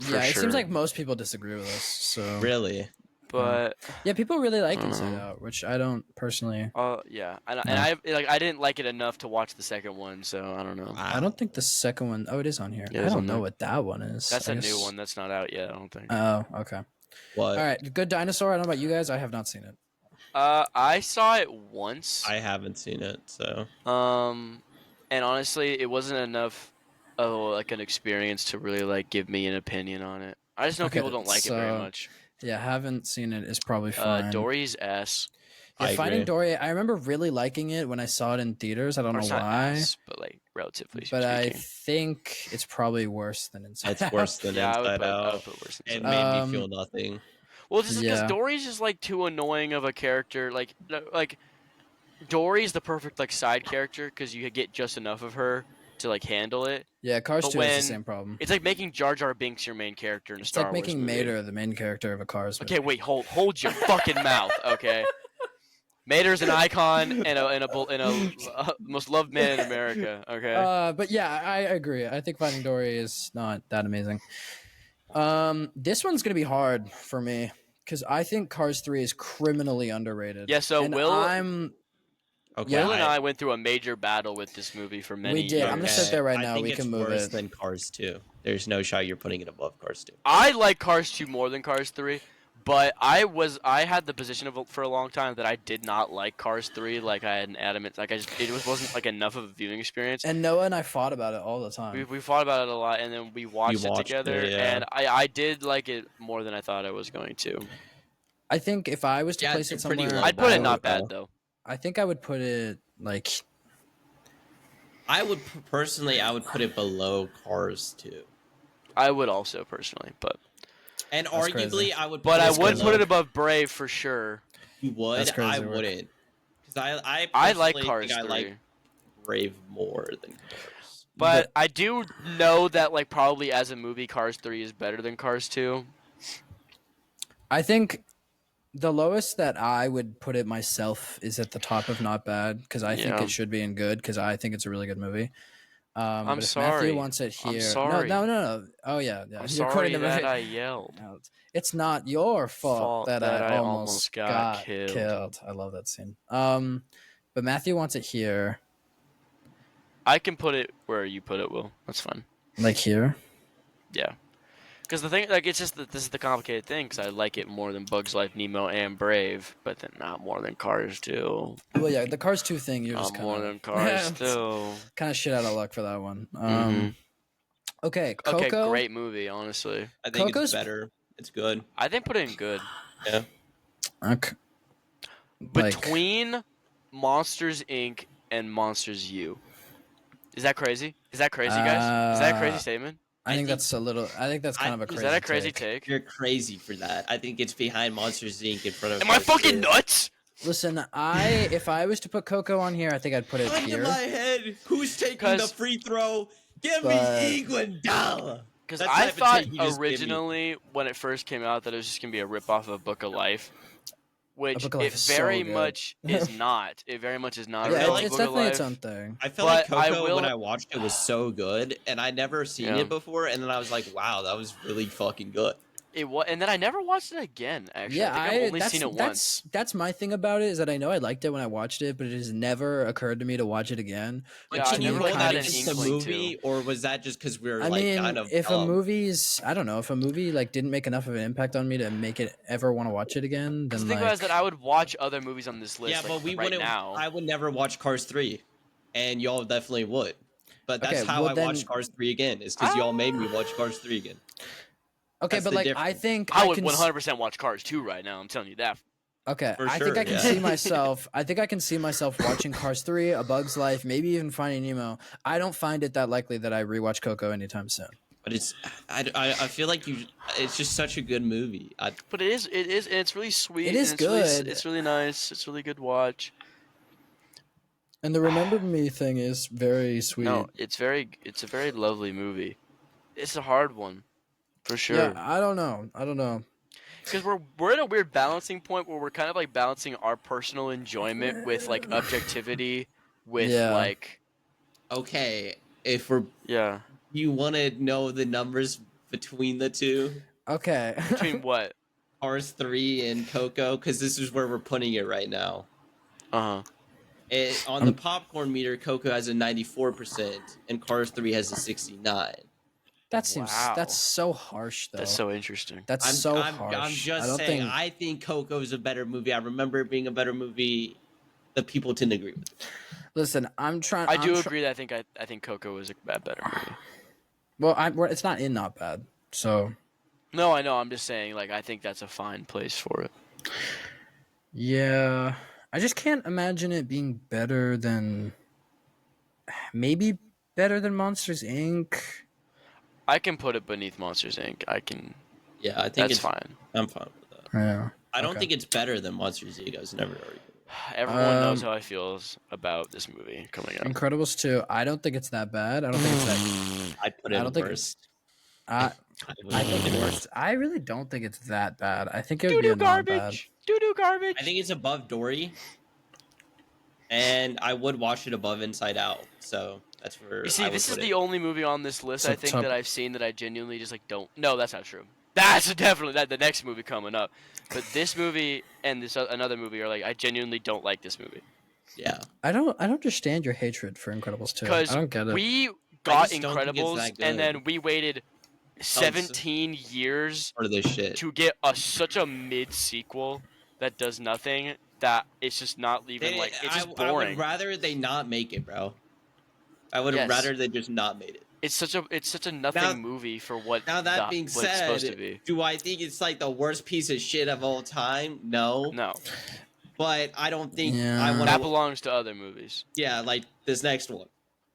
for yeah, it sure. seems like most people disagree with us. So really, But yeah, people really like I don't Inside know. Out, which I don't personally. yeah, and I I didn't like it enough to watch the second one, so I don't know. I don't think the second one. Oh, it is on here. Yeah, I it's don't on know there. what that one is. That's I a new guess- one that's not out yet. I don't think. Oh, okay. What? All right, Good Dinosaur. I don't know about you guys. I have not seen it. I saw it once. I haven't seen it, so And honestly, it wasn't enough of like an experience to really like give me an opinion on it. I just know Okay, people don't like it very so much. Yeah, haven't seen it. Is probably fine. Dory's ass. Yeah, I Finding agree. Dory. I remember really liking it when I saw it in theaters. I don't Or know it's not why, ass, but like relatively but I speaking. think it's probably worse than Inside it's Out. worse than Yeah, I Inside would Out. put worse It than made Um, me feel nothing. Well, just because Yeah. Dory's just like too annoying of a character. Like Dory's the perfect like side character because you get just enough of her to like handle it. Yeah, Cars But 2 has when- the same problem. It's like making Jar Jar Binks your main character in a It's Star like Wars making movie. Mater the main character of a Cars movie. Okay, wait, hold your fucking mouth, okay? Mater's an icon and a most loved man in America. Okay. But yeah, I agree. I think Finding Dory is not that amazing. This one's gonna be hard for me because I think Cars 3 is criminally underrated. Yeah. So and Will Okay, and I went through a major battle with this movie for many We did. years. I'm gonna sit there right I now. think We it's can move worse it. than Cars 2. There's no shot you're putting it above Cars 2. I like Cars 2 more than Cars 3, but I had the position for a long time that I did not like Cars 3. Like I had an adamant, like it wasn't like enough of a viewing experience. And Noah and I fought about it all the time. We fought about it a lot, and then we watched it watched together, it, yeah. and I did like it more than I thought I was going to. I think if I was to Yeah, place it it's pretty somewhere, low I'd put it battle, not though. bad though. I think I would put it like I would personally, I would put it below Cars 2. I would also personally, but And That's arguably, crazy. I would. I this would below- put it above Brave for sure. You would. That's crazy I work. wouldn't. Because I like personally Cars think 3. I like Brave more than Cars. But I do know that like probably as a movie, Cars 3 is better than Cars 2. I think the lowest that I would put it myself is at the top of not bad because I think Yeah. it should be in good because I think it's a really good movie. I'm but if sorry. Matthew wants it I'm here, sorry. no. Oh yeah. I'm You're sorry quoting the that movie. I yelled. No, it's not your fault that I almost got killed. killed. I love that scene. But Matthew wants it here, I can put it where you put it, Will. That's fine. like here. Yeah. Because the thing, like, it's just that this is the complicated thing. Because I like it more than Bugs Life, Nemo, and Brave, but then not more than Cars 2. Well, yeah, the Cars 2 thing. You're just Not more kind than of Cars 2. kind of shit out of luck for that one. Mhm. Okay, Coco. Okay, great movie, honestly. I think Coco's- it's better. It's good. I think put it in good. Yeah. Okay. Like, Between Monsters Inc. and Monsters U. Is that crazy? Is that crazy, guys? Is that a crazy statement? I think that's a little. I think that's kind of a crazy. Is that a crazy take. take? You're crazy for that. I think it's behind Monsters Inc. in front of. Am I fucking nuts? Listen, if I was to put Coco on here, I think I'd put it Gun to here. my head. Who's taking the free throw? Give me Iguodala. Because That I type of thought take you just give me. originally when it first came out that it was just gonna be a ripoff of A Book of Life, which Book of Life it is so very good. much is not. It very much is not. I feel Yeah, like it's Book of definitely its Life. own thing. I felt like But I Coco will- when I watched it was so good, and I never seen Yeah. it before, and then I was like, "Wow, that was really fucking good." It was, and then I never watched it again. Actually, Yeah, I think I've only seen it once. That's my thing about it is that I know I liked it when I watched it, but it has never occurred to me to watch it again. Yeah, Which I to me never really kind had of an it's just- the inkling movie, or was that just because we were I like mean, kind of if a dumb? movie's, I don't know, if a movie like didn't make enough of an impact on me to make it ever want to watch it again, Because then the thing like, was that I would watch other movies on this list. Yeah, like, but we right wouldn't. now. I would never watch Cars 3, and y'all definitely would. But that's Okay, how well I then- watched Cars 3 again. Is because y'all made me watch Cars 3 again. okay, that's but the like I difference. think I would can 100% watch Cars 2 right now. I'm telling you that. Okay, For I think sure, I can yeah. see myself. I think I can see myself watching Cars 3, A Bug's Life, maybe even Finding Nemo. I don't find it that likely that I rewatch Coco anytime soon. But I feel like it's just such a good movie. But it is, and it's really sweet. It is and it's really- good. it's really nice. It's really good watch. And the Remember Me thing is very sweet. No, it's a very lovely movie. It's a hard one, for Yeah, sure. I don't know. Because we're at a weird balancing point where we're kind of like balancing our personal enjoyment with like objectivity, with Yeah. like Okay, if yeah. you want to know the numbers between the two, Okay. Between what? Cars 3 and Coco, because this is where we're putting it right now. Uh huh. On the popcorn meter, Coco has a 94%, and Cars 3 has a 69. That seems Wow. that's so harsh though. That's so interesting. That's I'm, so I'm, harsh. I'm just I don't saying, think I think Coco is a better movie. I remember it being a better movie. The people tend to agree with it. Listen, I'm trying I do I'm agree that I think Coco is a better movie. Well, it's not in not bad. So, No, I know. I'm just saying, like, I think that's a fine place for it. yeah. I just can't imagine it being better than maybe better than Monsters Inc. I can put it beneath Monsters Inc. I can. Yeah, I think That's it's fine. I'm fine with that. Yeah. I don't Okay. think it's better than Monsters Inc. I was never arguing. Everyone knows how I feel about this movie coming out. Incredibles 2. I don't think it's that bad. I don't think it's that I'd put it I don't think worst. I would I put think it it's I really don't think it's that bad. I think it would Doo be doo a not bad. garbage. Doo doo garbage. I think it's above Dory, and I would watch it above Inside Out. So that's where You see, I would this is put the it. only movie on this list So I think top- that I've seen that I genuinely just like don't. No, that's not true. That's definitely the next movie coming up. But this movie and this another movie are like I genuinely don't like this movie Yeah, I don't understand your hatred for Incredibles 2. I because don't get it. we got just don't think it's Incredibles that and good. then we waited 17 years part of this shit. to get such a mid sequel that does nothing. That it's just not even like it's just I would boring. rather they not make it, bro. I would have Yes. rather they just not made it. It's such a nothing Now- movie for what Now that being what it's supposed to said, be. do I think it's like the worst piece of shit of all time? No, No, but I don't think Yeah. I want that to. belongs to other movies. Yeah, like this next one,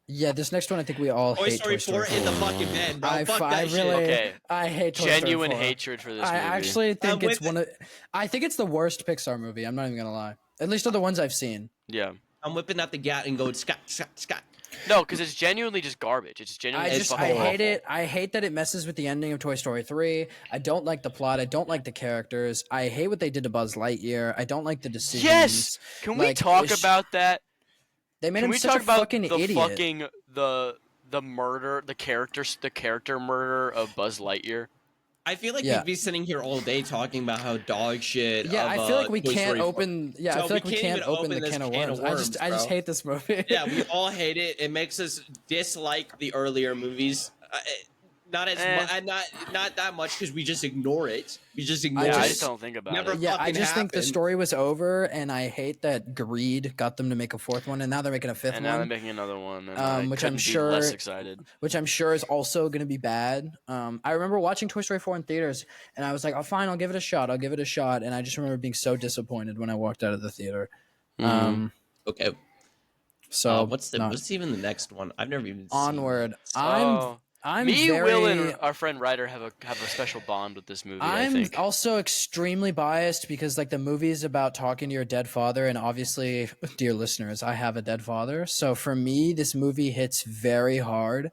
Yeah, this next one I think we all Toy hate Story Toy Story 4 in the fucking bed, bro. I, Fuck I that shit. really, Okay. I hate Toy Story Genuine 4. hatred for this I movie. actually think I'm it's with one of. I think it's the worst Pixar movie. I'm not even gonna lie. At least of the ones I've seen. Yeah. I'm whipping out the gat and going Scott, Scott, Scott. No, because it's genuinely just garbage. It's genuinely I just just fucking I hate awful. it. I hate that it messes with the ending of Toy Story 3. I don't like the plot. I don't like the characters. I hate what they did to Buzz Lightyear. I don't like the decisions. Yes. Can we Like, talk it's- about that? They made Can him we such talk a about fucking the idiot. fucking the murder, the character murder of Buzz Lightyear? I feel like Yeah. we'd be sitting here all day talking about how dog shit. Yeah, of, I feel like we Toy can't Story 4. open. Yeah, So I feel like we we can't can't even open open the this can of can worms. of I worms, just bro. hate this movie. Yeah, we all hate it. It makes us dislike the earlier movies. Not as not that much because we just ignore it. We just ignore Yeah, I it. just don't think about Never- it. Yeah, I fucking just think the happened. story was over, and I hate that greed got them to make a fourth one, and now they're making a fifth And now they're one, making another one, and which I I'm couldn't be sure- less excited. which I'm sure is also going to be bad. I remember watching Toy Story 4 in theaters, and I was like, "Oh, fine, I'll give it a shot. I'll give it a shot." And I just remember being so disappointed when I walked out of the theater. Okay. So What's even the next one? I've never even seen onward. this. I'm Oh, I'm Me, very. Will, and our friend Ryder have a special bond with this movie. I I'm think. also extremely biased because like the movie is about talking to your dead father, and obviously, dear listeners, I have a dead father. So for me, this movie hits very hard.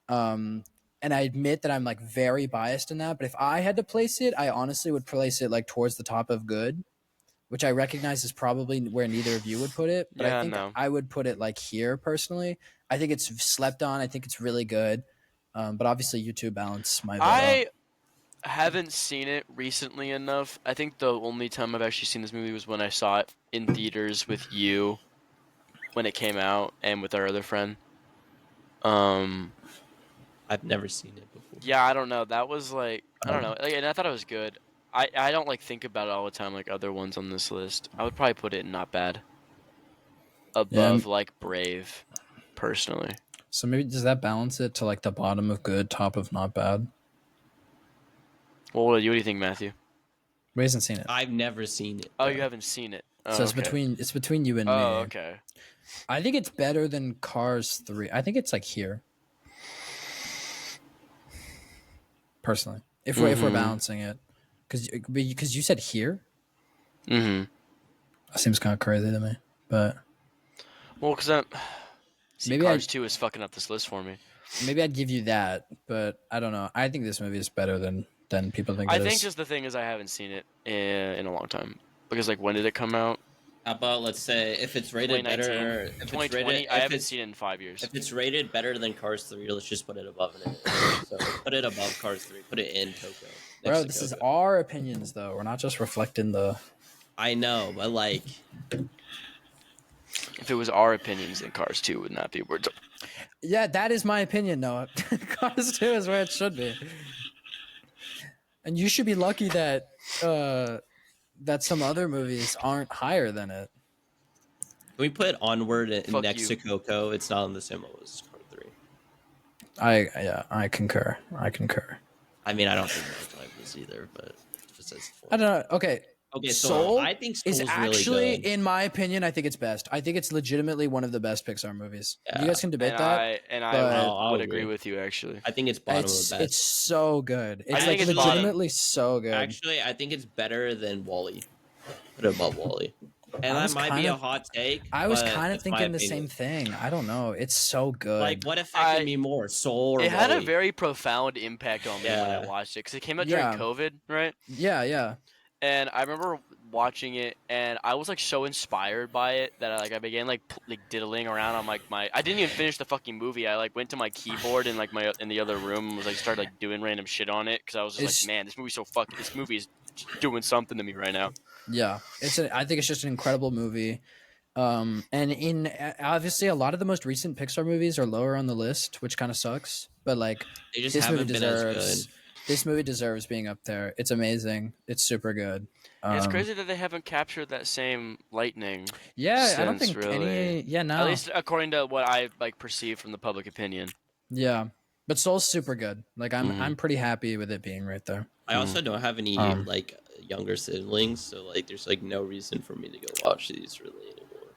Um, and I admit that I'm like very biased in that. But if I had to place it, I honestly would place it like towards the top of good, which I recognize is probably where neither of you would put it. But I Yeah, think no. I would put it like here personally. I think it's slept on. I think it's really good. But obviously, you two balance my vote out. I haven't seen it recently enough. I think the only time I've actually seen this movie was when I saw it in theaters with you when it came out and with our other friend. Um, I've never seen it before. yeah, I don't know. That was like I don't know, like, and I thought it was good. I don't like think about it all the time like other ones on this list. I would probably put it in not bad Yeah. above like Brave, personally. So maybe does that balance it to like the bottom of good, top of not bad? Well, what do you think, Matthew? We hasn't seen it, I've never seen it. Oh, though. you haven't seen it. so Oh, it's okay. between you and Oh, me. okay. I think it's better than Cars 3. I think it's like here, personally. If we're balancing it, because you said here, Mm-hmm. that seems kind of crazy to me. But Well, because I'm see, maybe Cars 2 is fucking up this list for me. maybe I'd give you that, but I don't know. I think this movie is better than people think I it think is. just the thing is I haven't seen it in a long time because like when did it come out? How about let's say if it's rated 2019, better, if it's 2020. rated, I if haven't it's seen it in 5 years. if it's rated better than Cars 3, let's just put it above it. So put it above Cars 3. Put it in Coco. Bro, this is our opinions though. We're not just reflecting the. I know, but like, If it was our opinions, then Cars 2 would not be where. Yeah, that is my opinion, Noah. Cars 2 is where it should be. And you should be lucky that that some other movies aren't higher than it. can we put Onward Fuck next you. to Coco? It's not on the same level as Cars 3. I concur. I mean, I don't think Moonlight was either, but it just says four. I don't know. Okay. Okay, so Soul I think is Soul's actually, really good. in my opinion, I think it's best. I think it's legitimately one of the best Pixar movies. Yeah. You guys can debate And that. I but- I'll would agree. agree with you actually. I think it's bottom of It's the best. so good. It's think like it's bottom. legitimately so good. Actually, I think it's better than Wall-E. Put it above Wall-E. And I that was might be kinda- a hot take. I was but kind of it's my thinking the opinion. same thing. I don't know. It's so good. Like, what affected me more, Soul or It had a Wall-E? very profound impact on me when I Yeah. watched it because it came out Yeah. during COVID, right? Yeah. And I remember watching it, and I was like so inspired by it that I began like diddling around on like my. I didn't even finish the fucking movie. I like went to my keyboard in like my in the other room and was like started like doing random shit on it because I was just It's- like, man, this movie's so fuck. This movie is doing something to me right now. Yeah. I think it's just an incredible movie. And in obviously a lot of the most recent Pixar movies are lower on the list, which kind of sucks. But like They just this movie haven't been as deserves good. this movie deserves being up there. It's amazing. It's super good. And it's crazy that they haven't captured that same lightning. Yeah, I don't sense, think really. any. Yeah, no. At least according to what I like perceive from the public opinion. Yeah, but Soul's super good. Like I'm Mhm. I'm pretty happy with it being right there. I also don't have any like younger siblings, so like there's like no reason for me to go watch these really anymore.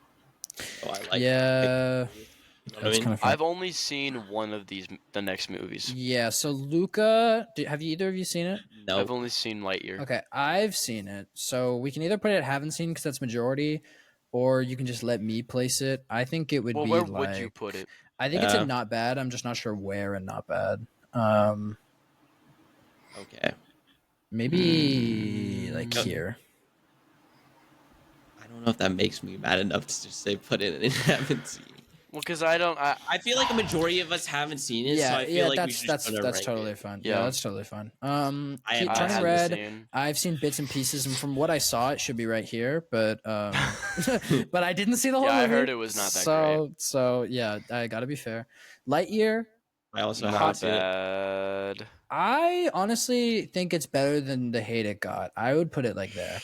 So I like Yeah, you know what I that's mean? kind of fun. I've only seen one of the next movies. Yeah, so Luca, have you either of you seen it? No, I've only seen Lightyear. Okay, I've seen it. So we can either put it haven't seen because that's majority, or you can just let me place it. I think it would Well, be where like would you put it? I think it's in not bad. I'm just not sure where and not bad. okay. Maybe like No. here. I don't know if that makes me mad enough to just say put it in haven't seen. Well, because I don't. I feel like a majority of us haven't seen it, so I feel like we should just put it that's rank totally it. fine. Yeah. Yeah, that's totally fine. I Turning haven't Red. seen. I've seen bits and pieces, and from what I saw, it should be right here. But but I didn't see the whole Yeah, I movie. heard it was not that great. So yeah, I gotta be fair. Lightyear. I also haven't Not seen it. bad. I honestly think it's better than the hate it got. I would put it like there.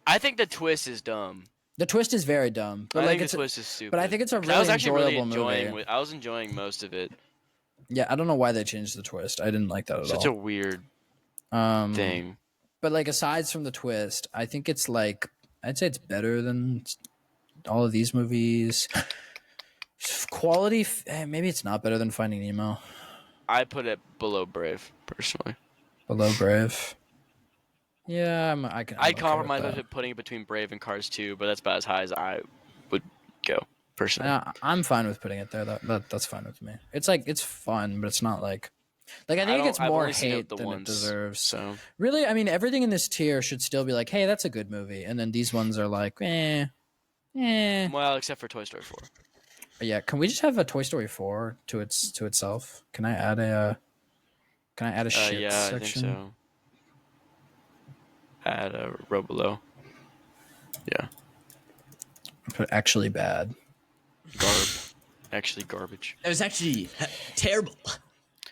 I think the twist is dumb. The twist is very dumb, but I like think it's the twist is stupid. but I think it's a 'Cause really I was actually really enjoyable enjoying. movie. I was enjoying most of it. Yeah, I don't know why they changed the twist. I didn't like that at Such a all. weird Thing. thing. But like aside from the twist, I think it's like I'd say it's better than all of these movies. Quality, maybe it's not better than Finding Nemo. I put it below Brave personally. Below Brave. Yeah, I'm I'd okay compromise with with putting it between Brave and Cars 2, but that's about as high as I would go personally. I'm fine with putting it there. That's fine with me. It's like it's fun, but it's not like I think it gets I've more only seen it hate the than it once, deserves. so Really, I mean, everything in this tier should still be like, hey, that's a good movie, and then these ones are like, eh. well, except for Toy Story 4. Yeah, can we just have a Toy Story 4 to itself? Can I add a shit Yeah, section? I think so. Add a row below. Yeah, Put actually bad. actually garbage. It was actually terrible.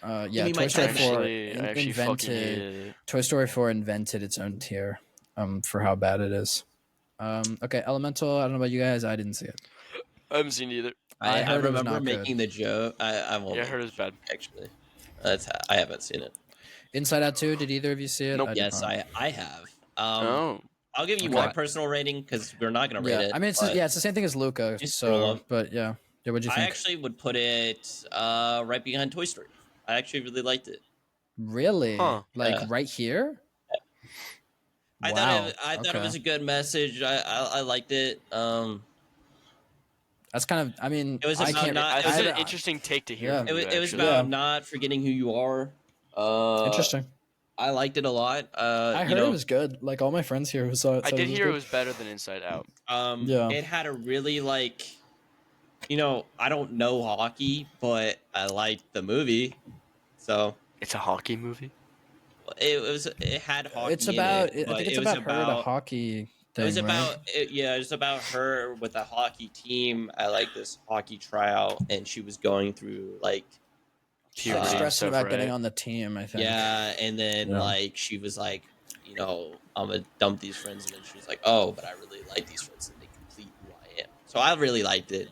Yeah, me my Toy Story time 4 I actually fucking hated it. Toy Story 4 invented its own tier for how bad it is. Okay, Elemental, I don't know about you guys, I didn't see it. I haven't seen it either. I I heard it was remember not making good. the joke. I won't. Yeah, I heard it was bad. Actually, I haven't seen it. Inside Out 2, did either of you see it? Nope. I did Yes, not. I have. Oh, I'll give you Okay. my personal rating because we're not gonna rate Yeah, it. I mean, it's but the same thing as Luca, Just scroll so, up. but yeah. Yeah, what'd you I think? actually would put it right behind Toy Story. I actually really liked it. Really? Huh. Like Yeah. right here? I Wow. thought it okay. was a good message. I liked it. That's kind of. I mean, It was I about can't. not- That's an I- interesting take to hear yeah. from it you. was, it was actually. about Yeah. not forgetting who you are. Interesting. I liked it a lot. I heard it was good. Like all my friends here who saw it. I said did was hear it good. was better than Inside Out. Yeah. It had a really I don't know hockey, but I liked the movie. So It's a hockey movie. it had hockey It's in about. it, I but think it's it was about her at a hockey thing. it was right? about it was about her with a hockey team at like this hockey tryout, and she was going through like She's like Puberty and stressing stuff, about getting right? on the team. I think. yeah, and then Yeah. like she was like, I'm gonna dump these friends, and then she was like, oh, but I really like these friends, and they complete who I am. So I really liked it.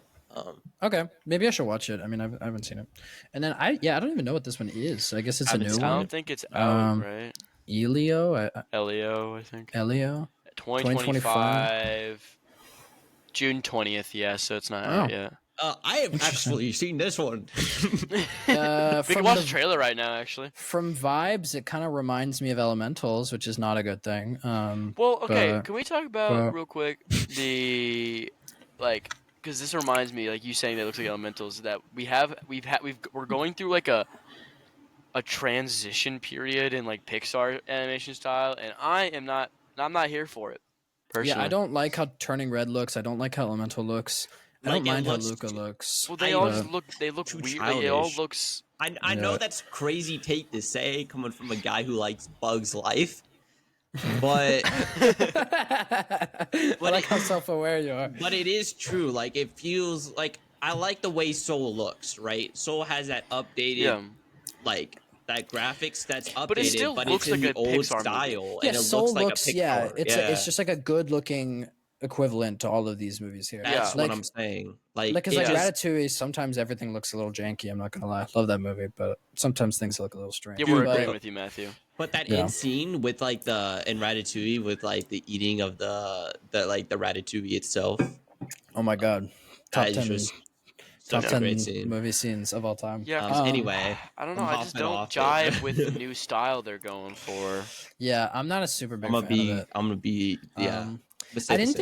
Okay, maybe I should watch it. I mean, I haven't seen it. And then I don't even know what this one is. I guess it's a Haven't new seen I one. don't think it's out, Um, right? Elio, Elio, I think. Elio. 2025, June 20th. Yeah, so it's not out Oh. yet. I have Interesting. actually seen this one. We can From watch the- the trailer right now, actually. From vibes, it kind of reminds me of Elementals, which is not a good thing. Well, okay, but- can we talk about but- real quick because this reminds me, like you saying that it looks like Elementals, that we're going through like a transition period in like Pixar animation style, and I'm not here for it. Personally. Yeah, I don't like how Turning Red looks. I don't like how Elemental looks. I Like, don't it mind how looks Luca looks. Well, they I- all but- just look. They look Too weird. Like, it all childish. looks. I know Yeah. that's crazy take to say coming from a guy who likes Bugs Life, but I like how self-aware you are. but it is true. Like it feels like I like the way Soul looks. Right, Soul has that updated Yeah. like that graphics that's updated, But it still looks it's in like the a old Pixar movie. style, Yeah, and it Soul looks like looks. a Pixar. Yeah, it's yeah. it's just like a good-looking equivalent to all of these movies here. That's Yeah. what like, I'm saying. Like, because it like just- Ratatouille, sometimes everything looks a little janky. I'm not gonna lie, love that movie, but sometimes things look a little strange. Yeah, we're But- agreeing with you, Matthew. But that Yeah. end scene with like in Ratatouille with like the eating of the Ratatouille itself. Oh my god, top that is 10, just top such a 10 great scene. movie scenes of all time. Yeah. Anyway, I don't know. I'm I just hopping don't off it. jive with the new style they're going for. Yeah, I'm not a super big I'm gonna fan be of it. I'm gonna be I didn't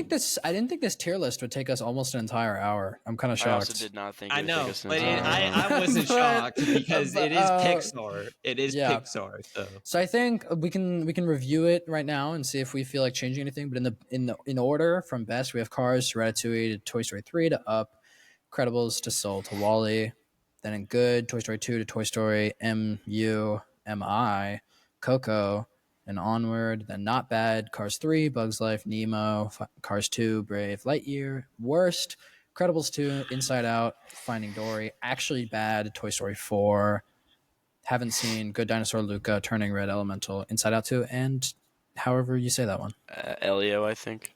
think this tier list would take us almost an entire hour. I'm kind of I also shocked. did not think. I It would take know, us an but entire hour. I wasn't But- shocked because it is but, Pixar. It is yeah. Pixar. So So I think we can review it right now and see if we feel like changing anything. But in order from best, we have Cars to Ratatouille to Toy Story 3 to Up, Credibles to Soul to Wall-E. Then in good, Toy Story 2 to Toy Story MUMI, Coco, and Onward. Then not bad, Cars 3, Bugs Life, Nemo, Cars 2, Brave, Lightyear. Worst, Credibles 2, Inside Out, Finding Dory. Actually bad, Toy Story 4. Haven't seen Good Dinosaur, Luca, Turning Red, Elemental, Inside Out 2, and however you say that one. Elio, I think.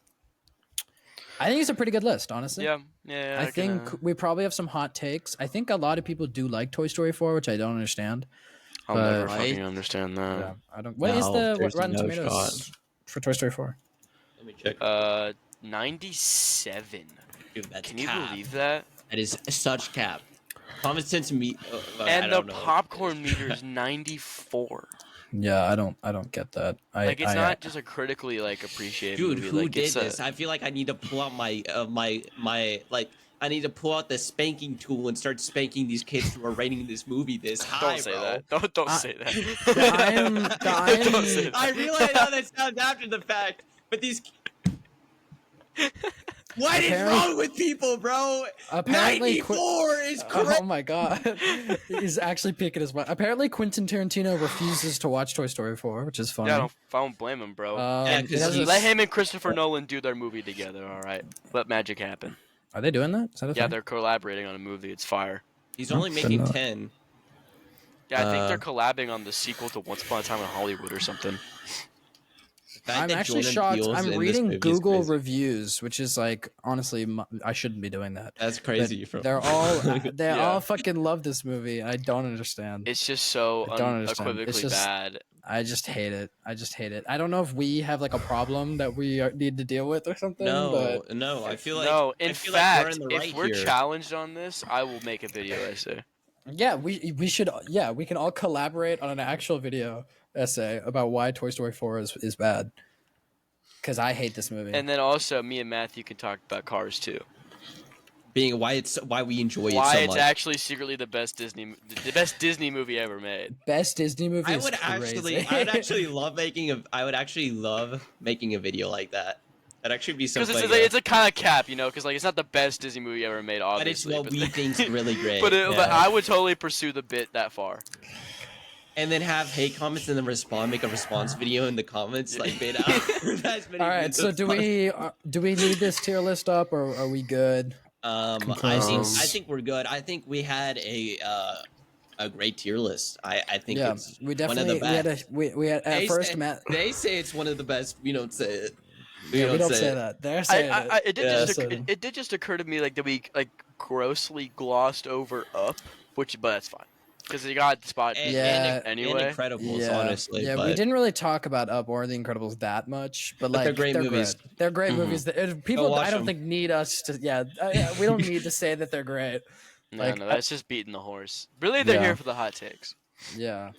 I think it's a pretty good list, honestly. Yeah. Yeah. I think we probably have some hot takes. I think a lot of people do like Toy Story 4, which I don't understand. I'll never but- fucking understand that. Yeah, I don't. What is No, the there's Rotten no Tomatoes shot. for Toy Story 4? let me check. 97. Dude, that's Can you cap. believe that? That is such cap. Common sense me. I And the don't know. popcorn meter is 94. Yeah, I don't get that. Like, it's not just a critically like appreciated Dude, movie. who Like, did it's this? I feel like I need to pull out my like. I need to pull out the spanking tool and start spanking these kids who are rating this movie this high, Don't say bro. that. Don't I- say that. I'm- Don't say that. I realize how that sounds after the fact, but these. What is Apparently- wrong with people, bro? Apparently, 94 is correct. oh my god, he's actually peeking his butt. Apparently, Quentin Tarantino refuses to watch Toy Story 4, which is funny. Yeah, I don't blame him, bro. Yeah, It 'cause has he- a- Let him and Christopher Nolan do their movie together. All right, let magic happen. Are they doing that? Is that a Yeah, thing? they're collaborating on a movie. It's fire. He's only Oh, making shouldn't have. 10. Yeah, I think Uh, they're collabing on the sequel to Once Upon a Time in Hollywood or something. The fact I'm that actually Jordan shocked. Peele's in I'm this reading movie is Google crazy. reviews, which is like honestly, I shouldn't be doing that. That's But crazy. they're all Yeah. all fucking love this movie. I don't understand. It's just so I don't understand. It's unequivocally just- bad. I just hate it. I just hate it. I don't know if we have like a problem that we need to deal with or something. No, but no. I feel like No, in I feel like we're fact, in the right if we're here. challenged on this, I will make a video essay. yeah, we should. Yeah, we can all collaborate on an actual video essay about why Toy Story 4 is bad. Because I hate this movie. And then also, me and Matthew can talk about Cars too. Being why we enjoy it Why so it's much. actually secretly the best Disney movie ever made. Best Disney movie. I is would crazy. I would actually love making a video like that. That'd actually be so Because funny. it's a kind of cap, you know. Because like it's not the best Disney movie ever made, but it's obviously. what we think's really great. But Yeah. I would totally pursue the bit that far. And then have hate comments and then make a response video in the comments, like bait out. As many All right. views So as do possible. we need this tier list up, or are we good? I Confirms. think we're good. I think we had a great tier list. I think Yeah, it's we one of definitely the we had at They first say- Matt. They say it's one of the best. We don't say it. We Yeah, we don't say it. that. They're saying it. It did Yeah, just so- it did just occur to me like that we like grossly glossed over Up, but that's fine because you got spot And, Yeah. anyway. and Incredibles, Yeah, honestly. yeah. but We didn't really talk about Up or The Incredibles that much, but like they're great movies. Good. They're great Mhm. movies. People, watch I don't them. think need us to. Yeah, we don't need to say that they're great. No, Like, no, that's just beating the horse. Really, they're Yeah. here for the hot takes. Yeah,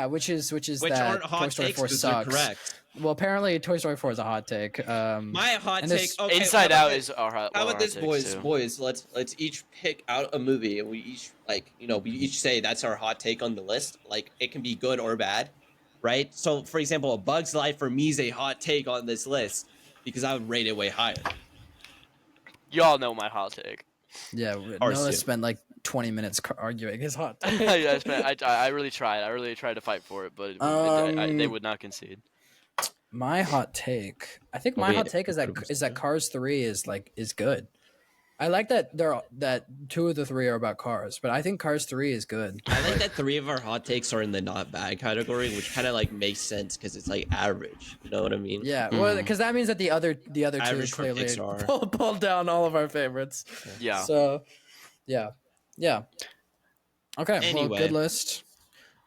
which is which that aren't Toy hot Story takes 4 because they're sucks. correct. Well, apparently Toy Story 4 is a hot take. My hot and take. this- Okay, Inside how about Out this? is our hot. How one of about our this, takes, boys? too. Boys, let's each pick out a movie, and we each we each say that's our hot take on the list. Like it can be good or bad, right? So, for example, A Bug's Life for me is a hot take on this list because I would rate it way higher. Y'all know my hot take. Yeah, Ours Noah too. spent like 20 minutes arguing his hot take. I really tried. I really tried to fight for it, but they would not concede. My hot take. I think my Wait, hot take is that Incredibles. Cars 3 is good. I like that that 2 of the 3 are about cars, but I think Cars 3 is good. I like that 3 of our hot takes are in the not bad category, which kind of like makes sense because it's like average. You know what I mean? Yeah, well, because that means that the other two Average for clearly Pixar. pulled down all of our favorites. Yeah. So, yeah. Okay, well, Anyway. good list.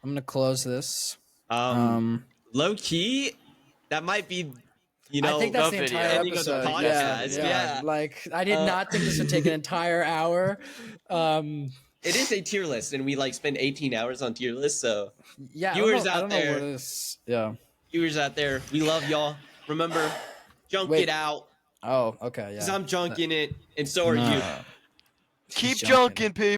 I'm gonna close this. Low key, that might be. You know, I think that's the the video. entire Ending of the episode. podcast, yeah. Like I did not think this would take an entire hour. it is a tier list, and we spend 18 hours on tier list. So Yeah, Viewers I out don't there. know what it is. Yeah. viewers out there, we love y'all. Remember, junk Wait. it out, Oh, okay. because Yeah. I'm junking it, and so are you. Keep Junkin'. junking, people.